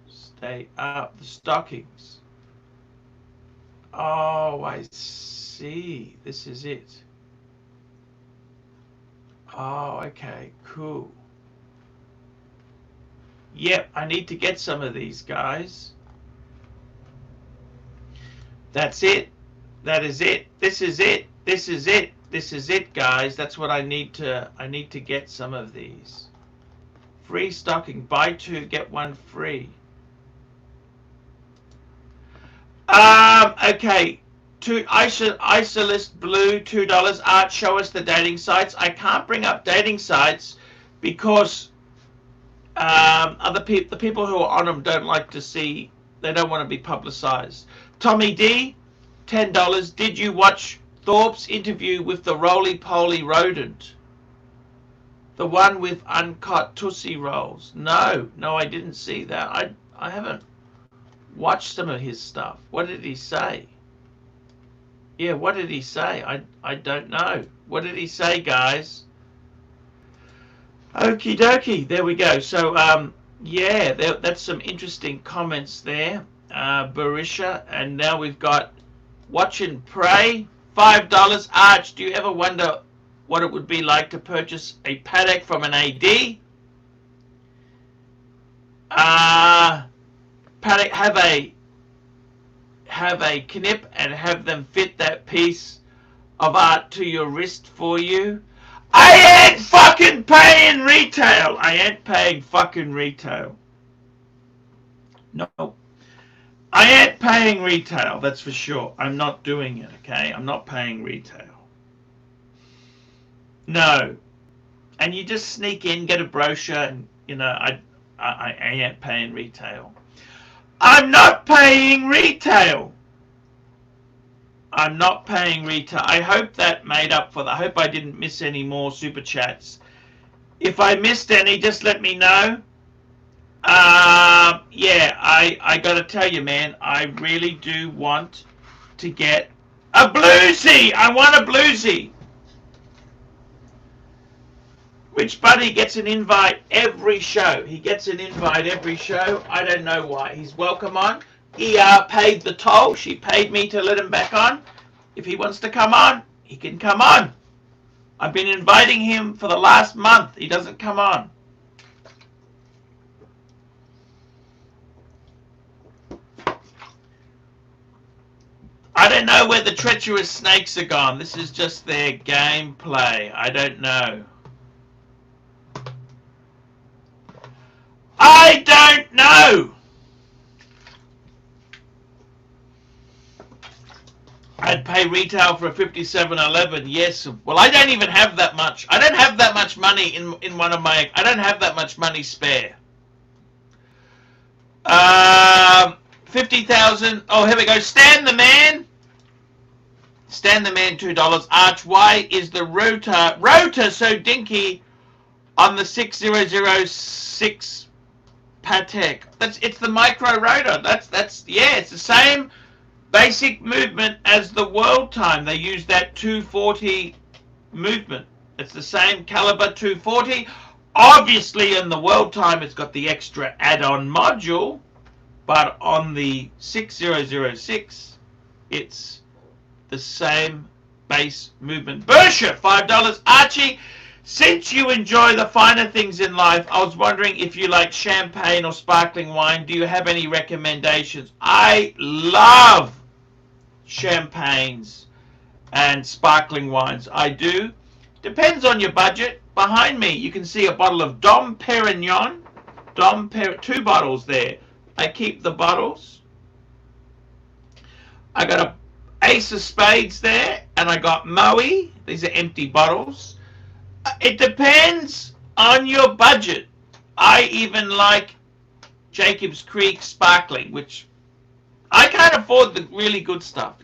Stay up. The stockings. Oh, I see. This is it. Oh, okay. Cool. Yep, I need to get some of these, guys. That's it. That is it. This is it. This is it. This is it, guys. That's what I need to get some of these. Free stocking. Buy two, get one free. Okay. Isolist Blue, $2. Art, show us the dating sites. I can't bring up dating sites because the people who are on them don't like to see. They don't want to be publicized. Tommy D, $10. Did you watch Thorpe's interview with the roly-poly rodent? The one with uncut Tootsie Rolls? No, I didn't see that. I haven't watched some of his stuff. What did he say? Yeah, what did he say? I don't know. What did he say, guys? Okie dokie. There we go. So, yeah, that's some interesting comments there. Barisha. And now we've got Watch and Pray. $5. Arch, do you ever wonder what it would be like to purchase a Patek from an AD? Patek, have a knip and have them fit that piece of art to your wrist for you. I ain't fucking paying retail. I ain't paying fucking retail. No. I ain't paying retail, that's for sure. I'm not doing it, okay? I'm not paying retail. No. And you just sneak in, get a brochure, and, you know, I ain't paying retail. I'm not paying retail. I'm not paying retail. I hope that made up for that. I hope I didn't miss any more super chats. If I missed any, just let me know. Yeah, I gotta tell you, man, I really do want to get a bluesy. I want a bluesy. Which buddy gets an invite every show. He gets an invite every show. I don't know why. He's welcome on. He paid the toll. She paid me to let him back on. If he wants to come on, he can come on. I've been inviting him for the last month. He doesn't come on. I don't know where the treacherous snakes are gone. This is just their gameplay. I don't know. I don't know. I'd pay retail for a 5711. Yes. Well, I don't even have that much. I don't have that much money in one of my. I don't have that much money spare. 50,000. Oh, here we go. Stan the Man. Stan the Man, $2. Arch, why is the rotor so dinky on the 6006 Patek? It's the micro rotor. That's yeah. It's the same basic movement as the world time. They use that 240 movement. It's the same caliber 240. Obviously, in the world time, it's got the extra add-on module, but on the 6006, it's the same base movement. Bushwhackin, $5. Archie, since you enjoy the finer things in life, I was wondering if you like champagne or sparkling wine. Do you have any recommendations? I love champagnes and sparkling wines. I do. Depends on your budget. Behind me, you can see a bottle of Dom Perignon. Two bottles there. I keep the bottles. I got a Ace of Spades there, and I got Moe. These are empty bottles. It depends on your budget. I even like Jacob's Creek Sparkling, which I can't afford the really good stuff.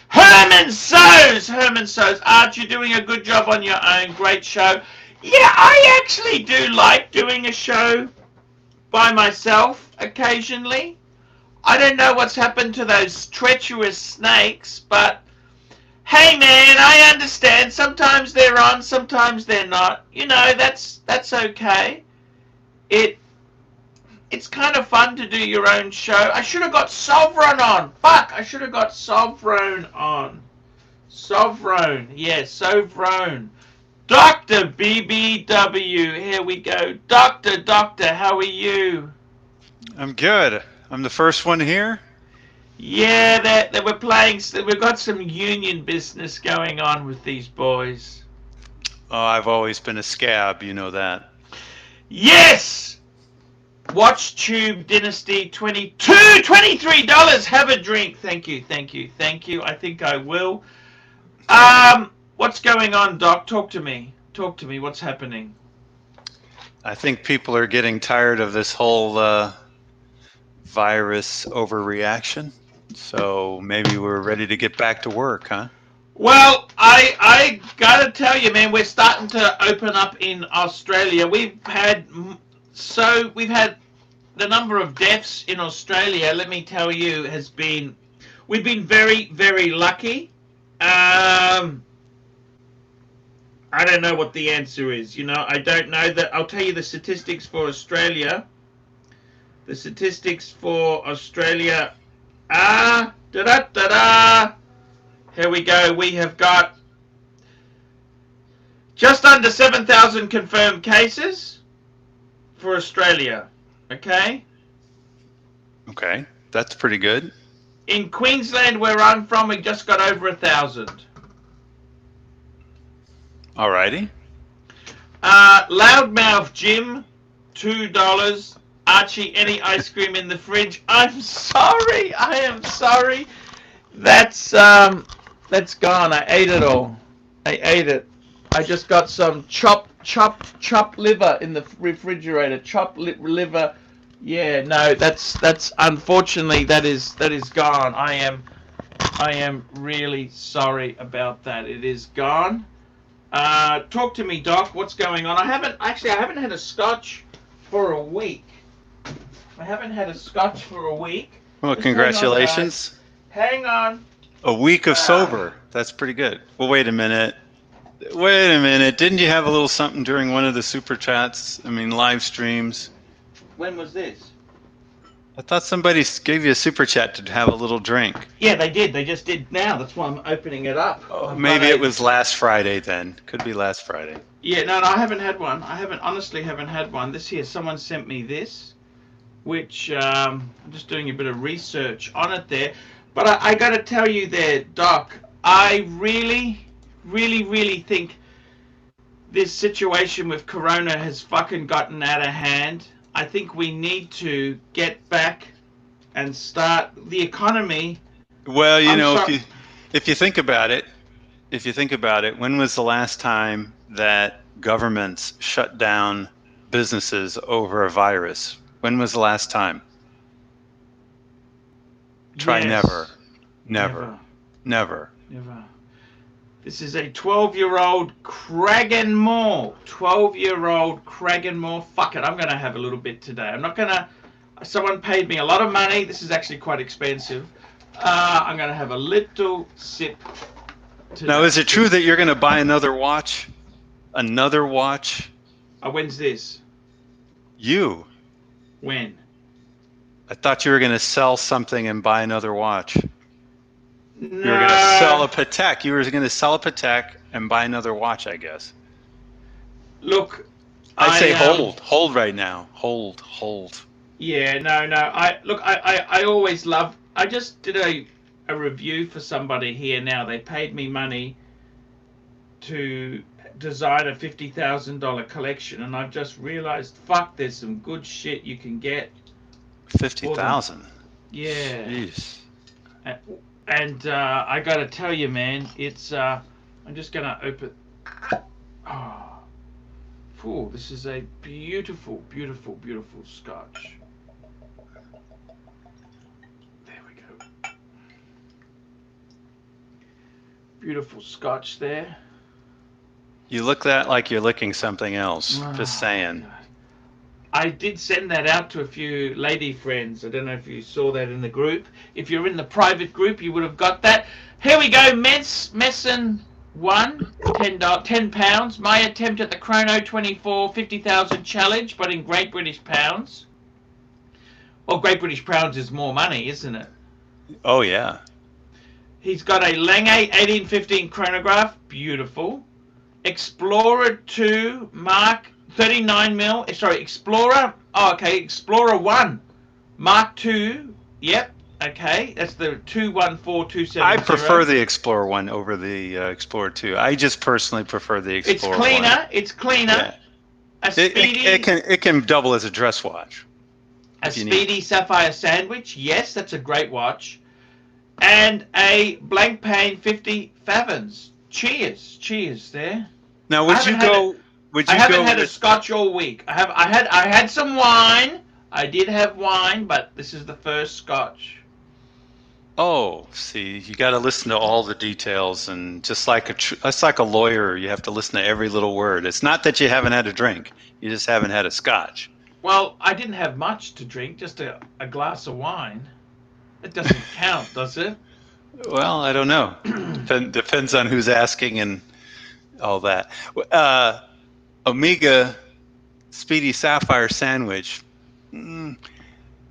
Herman Soos. Archie, you're doing a good job on your own. Great show. Yeah, I actually do like doing a show by myself occasionally. I don't know what's happened to those treacherous snakes, but hey man, I understand. Sometimes they're on, sometimes they're not. You know, that's okay. It's kind of fun to do your own show. I should have got Sovereign on. Fuck, I should have got Sovereign on. Sovereign, yes, Sovereign. Dr. BBW, here we go. Doctor, how are you? I'm good. I'm the first one here. Yeah, they were playing. We've got some union business going on with these boys. Oh, I've always been a scab, you know that. Yes! Watch Tube Dynasty $23. Have a drink. Thank you. I think I will. What's going on, Doc? Talk to me. What's happening? I think people are getting tired of this whole virus overreaction. So maybe we're ready to get back to work, huh? Well, I gotta tell you, man, we're starting to open up in Australia. We've had the number of deaths in Australia, let me tell you, we've been very, very lucky. I don't know what the answer is. You know, I don't know that. I'll tell you the statistics for Australia. The statistics for Australia are Here we go. We have got just under 7,000 confirmed cases for Australia. Okay? Okay, that's pretty good. In Queensland, where I'm from, we just got over 1,000. Alrighty. Loudmouth Jim, $2. Archie, any ice cream in the fridge? I'm sorry. I am sorry. That's gone. I ate it all. I ate it. I just got some chopped liver in the refrigerator. Chopped liver. Yeah, no, that's unfortunately that is gone. I am really sorry about that. It is gone. Talk to me, Doc. What's going on? I haven't had a scotch for a week. Well, Just congratulations. Hang on. A week of sober. That's pretty good. Well, wait a minute. Didn't you have a little something during one of the super chats? I mean, live streams. When was this? I thought somebody gave you a super chat to have a little drink. Yeah, they did. They just did now. That's why I'm opening it up. Oh, maybe it was last Friday then. Could be last Friday. Yeah, no, I haven't had one. Honestly haven't had one. This here, someone sent me this, which I'm just doing a bit of research on it there. But I got to tell you there, Doc, I really think this situation with Corona has fucking gotten out of hand. I think we need to get back and start the economy. Well, you know, if you think about it, when was the last time that governments shut down businesses over a virus? When was the last time? Try Yes. Never. This is a 12-year-old Cragganmore. 12-year-old Cragganmore. Fuck it, I'm going to have a little bit today. I'm not going to... Someone paid me a lot of money. This is actually quite expensive. I'm going to have a little sip today. Now, is it true that you're going to buy another watch? Another watch? When's this? You? When? I thought you were going to sell something and buy another watch. No. You were going to sell a Patek. You were going to sell a Patek and buy another watch, I guess. Look, I'd say hold. Hold right now. Hold. Yeah, no. I always love... I just did a review for somebody here now. They paid me money to design a $50,000 collection, and I've just realized, fuck, there's some good shit you can get. 50,000. Yeah. Jeez. And I gotta tell you, man, it's I'm just gonna open. Oh, Oh, this is a beautiful, beautiful, beautiful scotch. There we go. Beautiful scotch there. You look that like you're licking something else. Just saying. God. I did send that out to a few lady friends. I don't know if you saw that in the group. If you're in the private group, you would have got that. Here we go, Messon 1, £10. My attempt at the Chrono 24 50,000 challenge, but in Great British pounds. Well, Great British pounds is more money, isn't it? Oh, yeah. He's got a Lange 1815 chronograph. Beautiful. Explorer 2 Mark 39mm. Sorry, Explorer. Oh, okay. Explorer 1 Mark 2. Yep. Okay. That's the 214270. I prefer the Explorer 1 over the Explorer 2. I just personally prefer the Explorer 1. It's cleaner. 1. It's cleaner. Yeah. A speedy. It can double as a dress watch. A speedy sapphire sandwich. Yes, that's a great watch. And a blank pane 50 favens. Cheers there. Now, would you go? I haven't had a scotch all week. I had some wine. I did have wine, but this is the first scotch. Oh, see, you got to listen to all the details, and just like a lawyer, you have to listen to every little word. It's not that you haven't had a drink; you just haven't had a scotch. Well, I didn't have much to drink, just a glass of wine. It doesn't count, does it? Well, I don't know. Depends on who's asking and all that. Omega Speedy Sapphire Sandwich.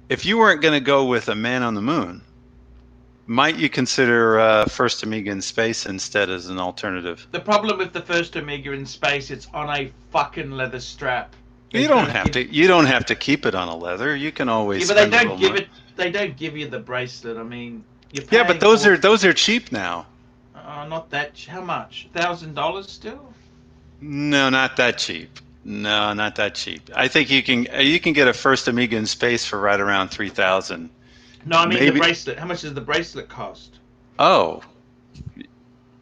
If you weren't going to go with a Man on the Moon, might you consider First Omega in Space instead as an alternative? The problem with the First Omega in Space, it's on a fucking leather strap. You don't have to. You don't have to keep it on a leather. You can always. Yeah, but they don't give it. They don't give you the bracelet. I mean, yeah, but those are cheap now. Not that. How much? $1,000 still? No, not that cheap. No, not that cheap. I think you can get a First Omega in Space for right around $3,000. No, I mean the bracelet. How much does the bracelet cost? Oh,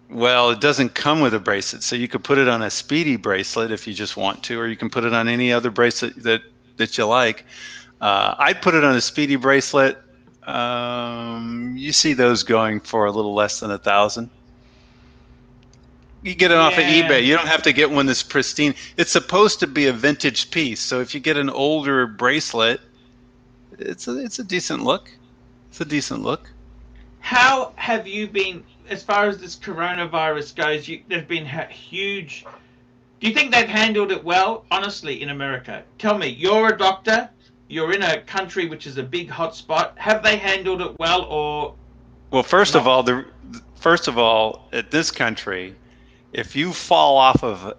well, it doesn't come with a bracelet, so you could put it on a Speedy bracelet if you just want to, or you can put it on any other bracelet that you like. I'd put it on a Speedy bracelet. You see those going for a little less than $1,000. You get it off of eBay. You don't have to get one that's pristine. It's supposed to be a vintage piece, so if you get an older bracelet, it's a decent look. It's a decent look. How have you been, as far as this coronavirus goes? There's been huge. Do you think they've handled it well, honestly, in America? Tell me, you're a doctor. You're in a country which is a big hotspot. Have they handled it well, or? Well, first of all, at this country, if you fall off of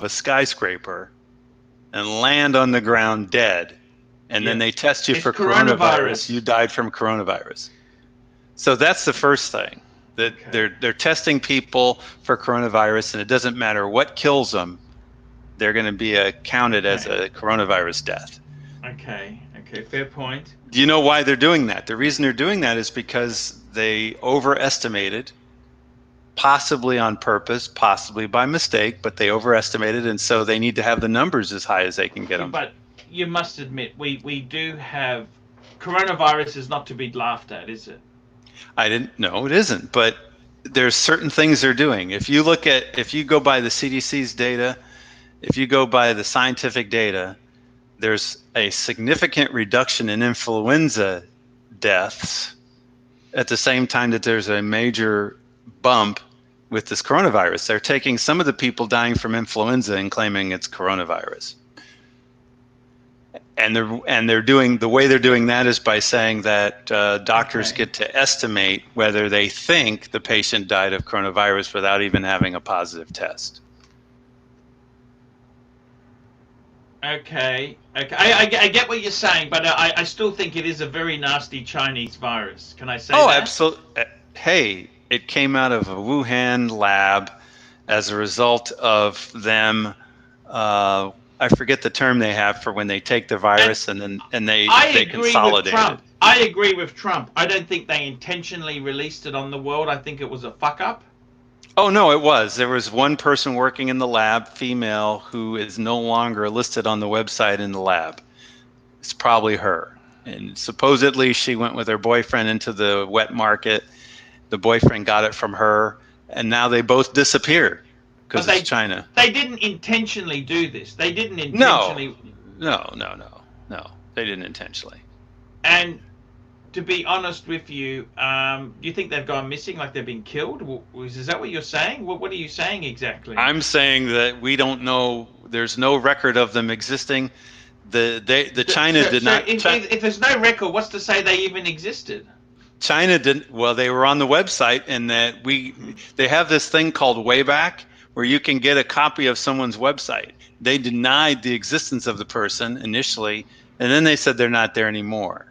a skyscraper and land on the ground dead, and then they test you for coronavirus, you died from coronavirus. So that's the first thing. That they're testing people for coronavirus, and it doesn't matter what kills them, they're going to be counted as a coronavirus death. Okay, fair point. Do you know why they're doing that? The reason they're doing that is because they overestimated, possibly on purpose, possibly by mistake, but they overestimated, and so they need to have the numbers as high as they can get them. But you must admit, we do have, coronavirus is not to be laughed at, is it? No, it isn't, but there's certain things they're doing. If you go by the CDC's data, if you go by the scientific data, there's a significant reduction in influenza deaths at the same time that there's a major bump with this coronavirus. They're taking some of the people dying from influenza and claiming it's coronavirus. And they're doing the way they're doing that is by saying that doctors get to estimate whether they think the patient died of coronavirus without even having a positive test. Okay. I get what you're saying, but I still think it is a very nasty Chinese virus. Can I say that? Oh, absolutely. Hey, it came out of a Wuhan lab as a result of them. I forget the term they have for when they take the virus and they consolidate it. I agree with Trump. I don't think they intentionally released it on the world. I think it was a fuck up. Oh, no, it was. There was one person working in the lab, female, who is no longer listed on the website in the lab. It's probably her. And supposedly she went with her boyfriend into the wet market. The boyfriend got it from her, and now they both disappear because it's China. They didn't intentionally do this. They didn't No, intentionally. no. They didn't intentionally. And to be honest with you, do you think they've gone missing, like they've been killed? Is that what you're saying? What are you saying exactly? I'm saying that we don't know. There's no record of them existing. China did not. If there's no record, what's to say they even existed? China didn't. Well, they were on the website, and that they have this thing called Wayback, where you can get a copy of someone's website. They denied the existence of the person initially, and then they said they're not there anymore.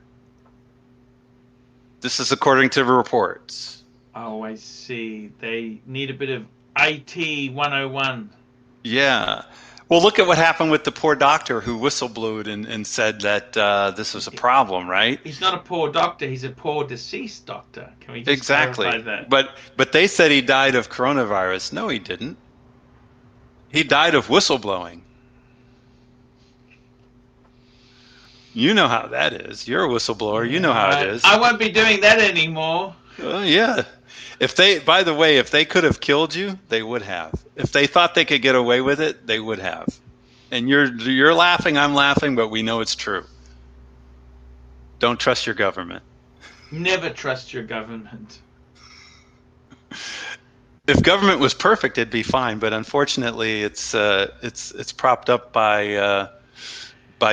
This is according to the reports. Oh, I see. They need a bit of IT 101. Yeah. Well, look at what happened with the poor doctor who whistleblowed and said that this was a problem, right? He's not a poor doctor. He's a poor deceased doctor. Can we just clarify that? But they said he died of coronavirus. No, he didn't. He died of whistleblowing. You know how that is. You're a whistleblower. You know how it is. I won't be doing that anymore. Yeah. By the way, if they could have killed you, they would have. If they thought they could get away with it, they would have. And you're laughing, I'm laughing, but we know it's true. Don't trust your government. Never trust your government. If government was perfect, it'd be fine. But unfortunately, it's propped up by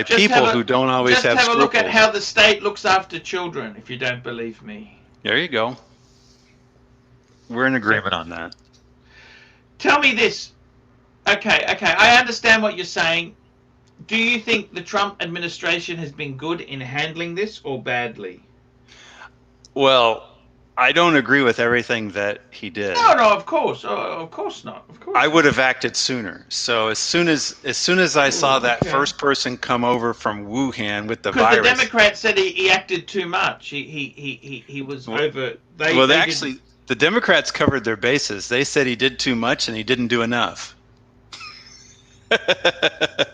people who don't always have scruples. Just have a look at how the state looks after children, if you don't believe me. There you go. We're in agreement on that. Tell me this. Okay. I understand what you're saying. Do you think the Trump administration has been good in handling this or badly? Well, I don't agree with everything that he did. No, of course. Of course not. Of course. I would have acted sooner. So as soon as I saw that first person come over from Wuhan with the virus. Because the Democrats said he acted too much. He was over. The Democrats covered their bases. They said he did too much and he didn't do enough.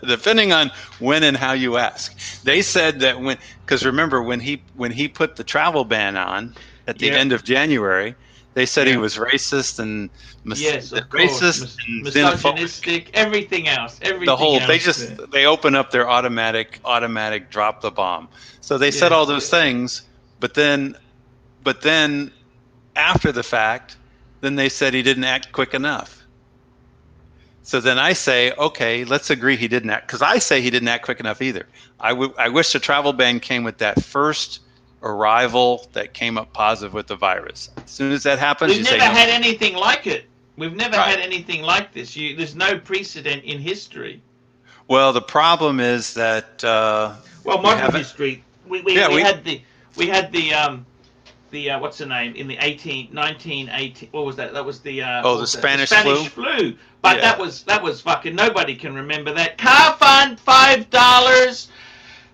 Depending on when and how you ask. They said that because remember when he put the travel ban on at the end of January, they said he was racist and misogynistic, everything else. They open up their automatic drop the bomb. So they said all those things, but then after the fact, then they said he didn't act quick enough. So then I say, okay, let's agree he didn't act, because I say he didn't act quick enough either. I wish the travel ban came with that first arrival that came up positive with the virus. As soon as that happens, we've never had anything like it. We've never had anything like this. There's no precedent in history. Well, the problem is that modern history. We had the what's the name in the 1980? What was that? That was the the Spanish flu. But that was fucking, nobody can remember that. Car fund $5.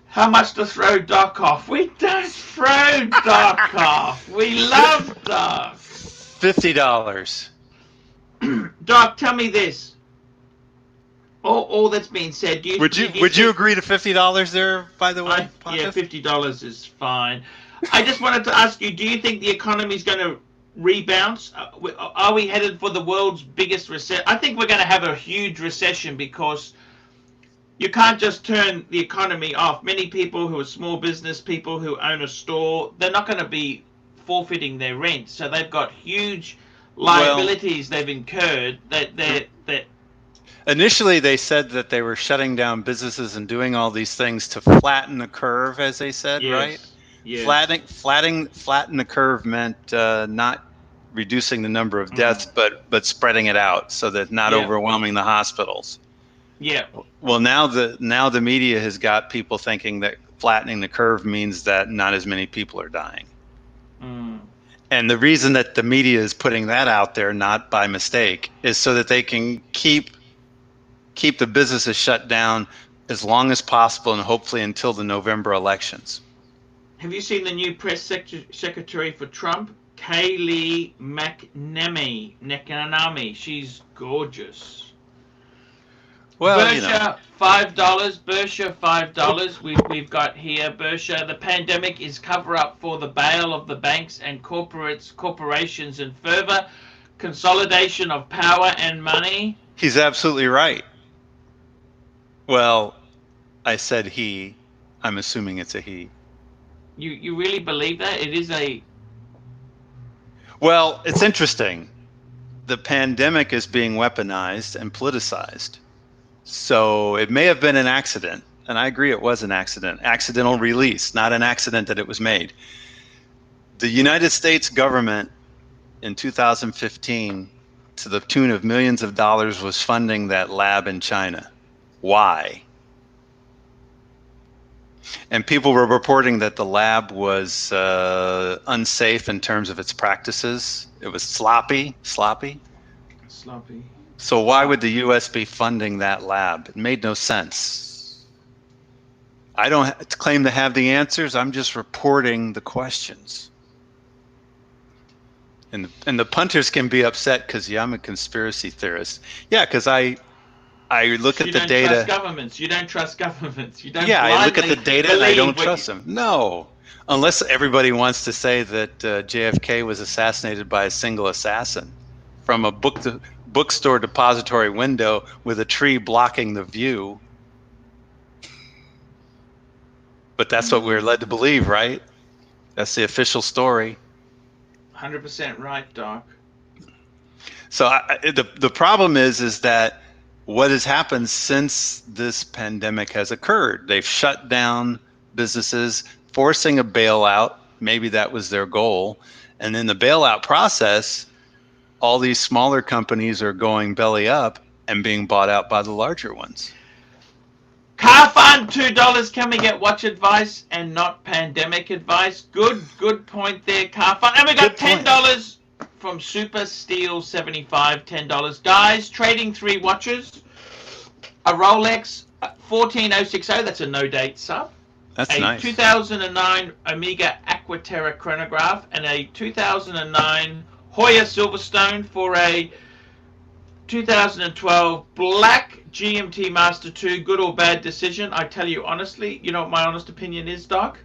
How much to throw Doc off? We don't throw Doc off. We love Doc. $50. Doc, tell me this. All that's being said. Would you agree to $50 there? By the way, yeah, $50 is fine. I just wanted to ask you: do you think the economy is going to rebound? Are we headed for the world's biggest recession? I think we're going to have a huge recession because you can't just turn the economy off. Many people who are small business people who own a store, they're not going to be forfeiting their rent, so they've got huge liabilities they've incurred. That initially they said that they were shutting down businesses and doing all these things to flatten the curve, as they said, right? Yeah. Flatten the curve meant not reducing the number of deaths, but spreading it out so that not overwhelming the hospitals. Yeah. Well, now the media has got people thinking that flattening the curve means that not as many people are dying. And the reason that the media is putting that out there, not by mistake, is so that they can keep the businesses shut down as long as possible and hopefully until the November elections. Have you seen the new press secretary for Trump, Kaylee McNamee. She's gorgeous. Well, Bersha, $5. Bersha, $5. We've got here, Bersha. The pandemic is cover-up for the bail of the banks and corporations and further consolidation of power and money. He's absolutely right. Well, I said he. I'm assuming it's a he. You really believe that? It is a... Well, it's interesting. The pandemic is being weaponized and politicized. So it may have been an accident, and I agree it was an accident. Accidental release, not an accident that it was made. The United States government in 2015, to the tune of millions of dollars, was funding that lab in China. Why? And people were reporting that the lab was unsafe in terms of its practices. It was sloppy. So why would the U.S. be funding that lab? It made no sense. I don't claim to have the answers. I'm just reporting the questions. And the punters can be upset because, yeah, I'm a conspiracy theorist. Yeah, because I look at the data. You don't trust governments. You don't trust governments. You don't. Yeah, I look at the data and I don't trust them. No, unless everybody wants to say that JFK was assassinated by a single assassin from a bookstore depository window with a tree blocking the view. But that's what we're led to believe, right? That's the official story. 100% right, Doc. So the problem is that what has happened since this pandemic has occurred? They've shut down businesses, forcing a bailout. Maybe that was their goal. And in the bailout process, all these smaller companies are going belly up and being bought out by the larger ones. Car fund, $2. Can we get watch advice and not pandemic advice? Good point there, car fund. And we got $10 from Super Steel 75, $10. Guys, trading 3 watches, a Rolex 14060, that's a no date sub. That's nice. A 2009 Omega Aquaterra chronograph and a 2009 Hoya Silverstone for a 2012 black GMT Master 2. Good or bad decision? I tell you honestly, you know what my honest opinion is, Doc?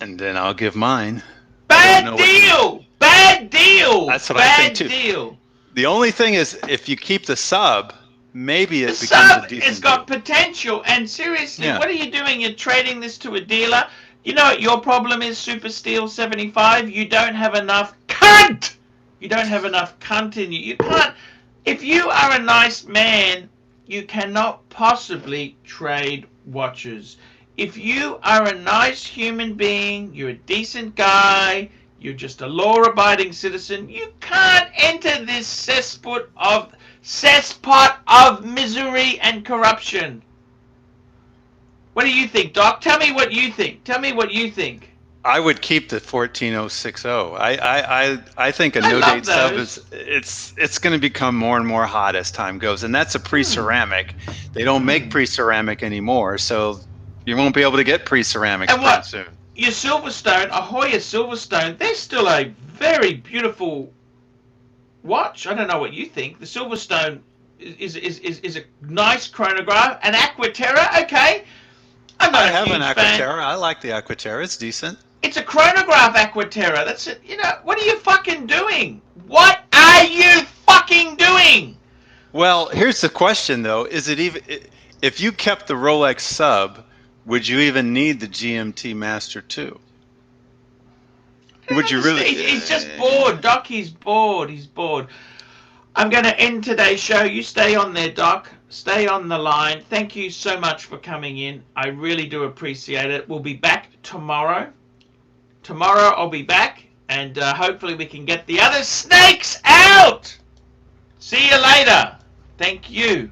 And then I'll give mine. Bad deal! Bad deal! That's what I think too. Bad deal. The only thing is, if you keep the sub, maybe it becomes a decent deal. It's got potential. And seriously, what are you doing? You're trading this to a dealer. You know what your problem is, Super Steel 75? You don't have enough cunt! You don't have enough cunt in you. You can't... If you are a nice man, you cannot possibly trade watches. If you are a nice human being, you're a decent guy, you're just a law-abiding citizen, you can't enter this cesspot of misery and corruption. What do you think, Doc? Tell me what you think. Tell me what you think. I would keep the 14060. I think a no-date sub it's going to become more and more hot as time goes, and that's a pre-ceramic. They don't make pre-ceramic anymore, so you won't be able to get pre-ceramics pretty soon. Your Silverstone, a Hoya Silverstone, they're still a very beautiful watch. I don't know what you think. The Silverstone is a nice chronograph. An Aquaterra, okay. I have an Aquaterra. I like the Aquaterra. It's decent. It's a chronograph Aquaterra. That's it. You know, what are you fucking doing? What are you fucking doing? Well, here's the question though. Is it even, if you kept the Rolex sub, would you even need the GMT Master 2? Would you really? He's just bored, Doc. He's bored. He's bored. I'm going to end today's show. You stay on there, Doc. Stay on the line. Thank you so much for coming in. I really do appreciate it. We'll be back tomorrow. Tomorrow I'll be back, and hopefully we can get the other snakes out. See you later. Thank you.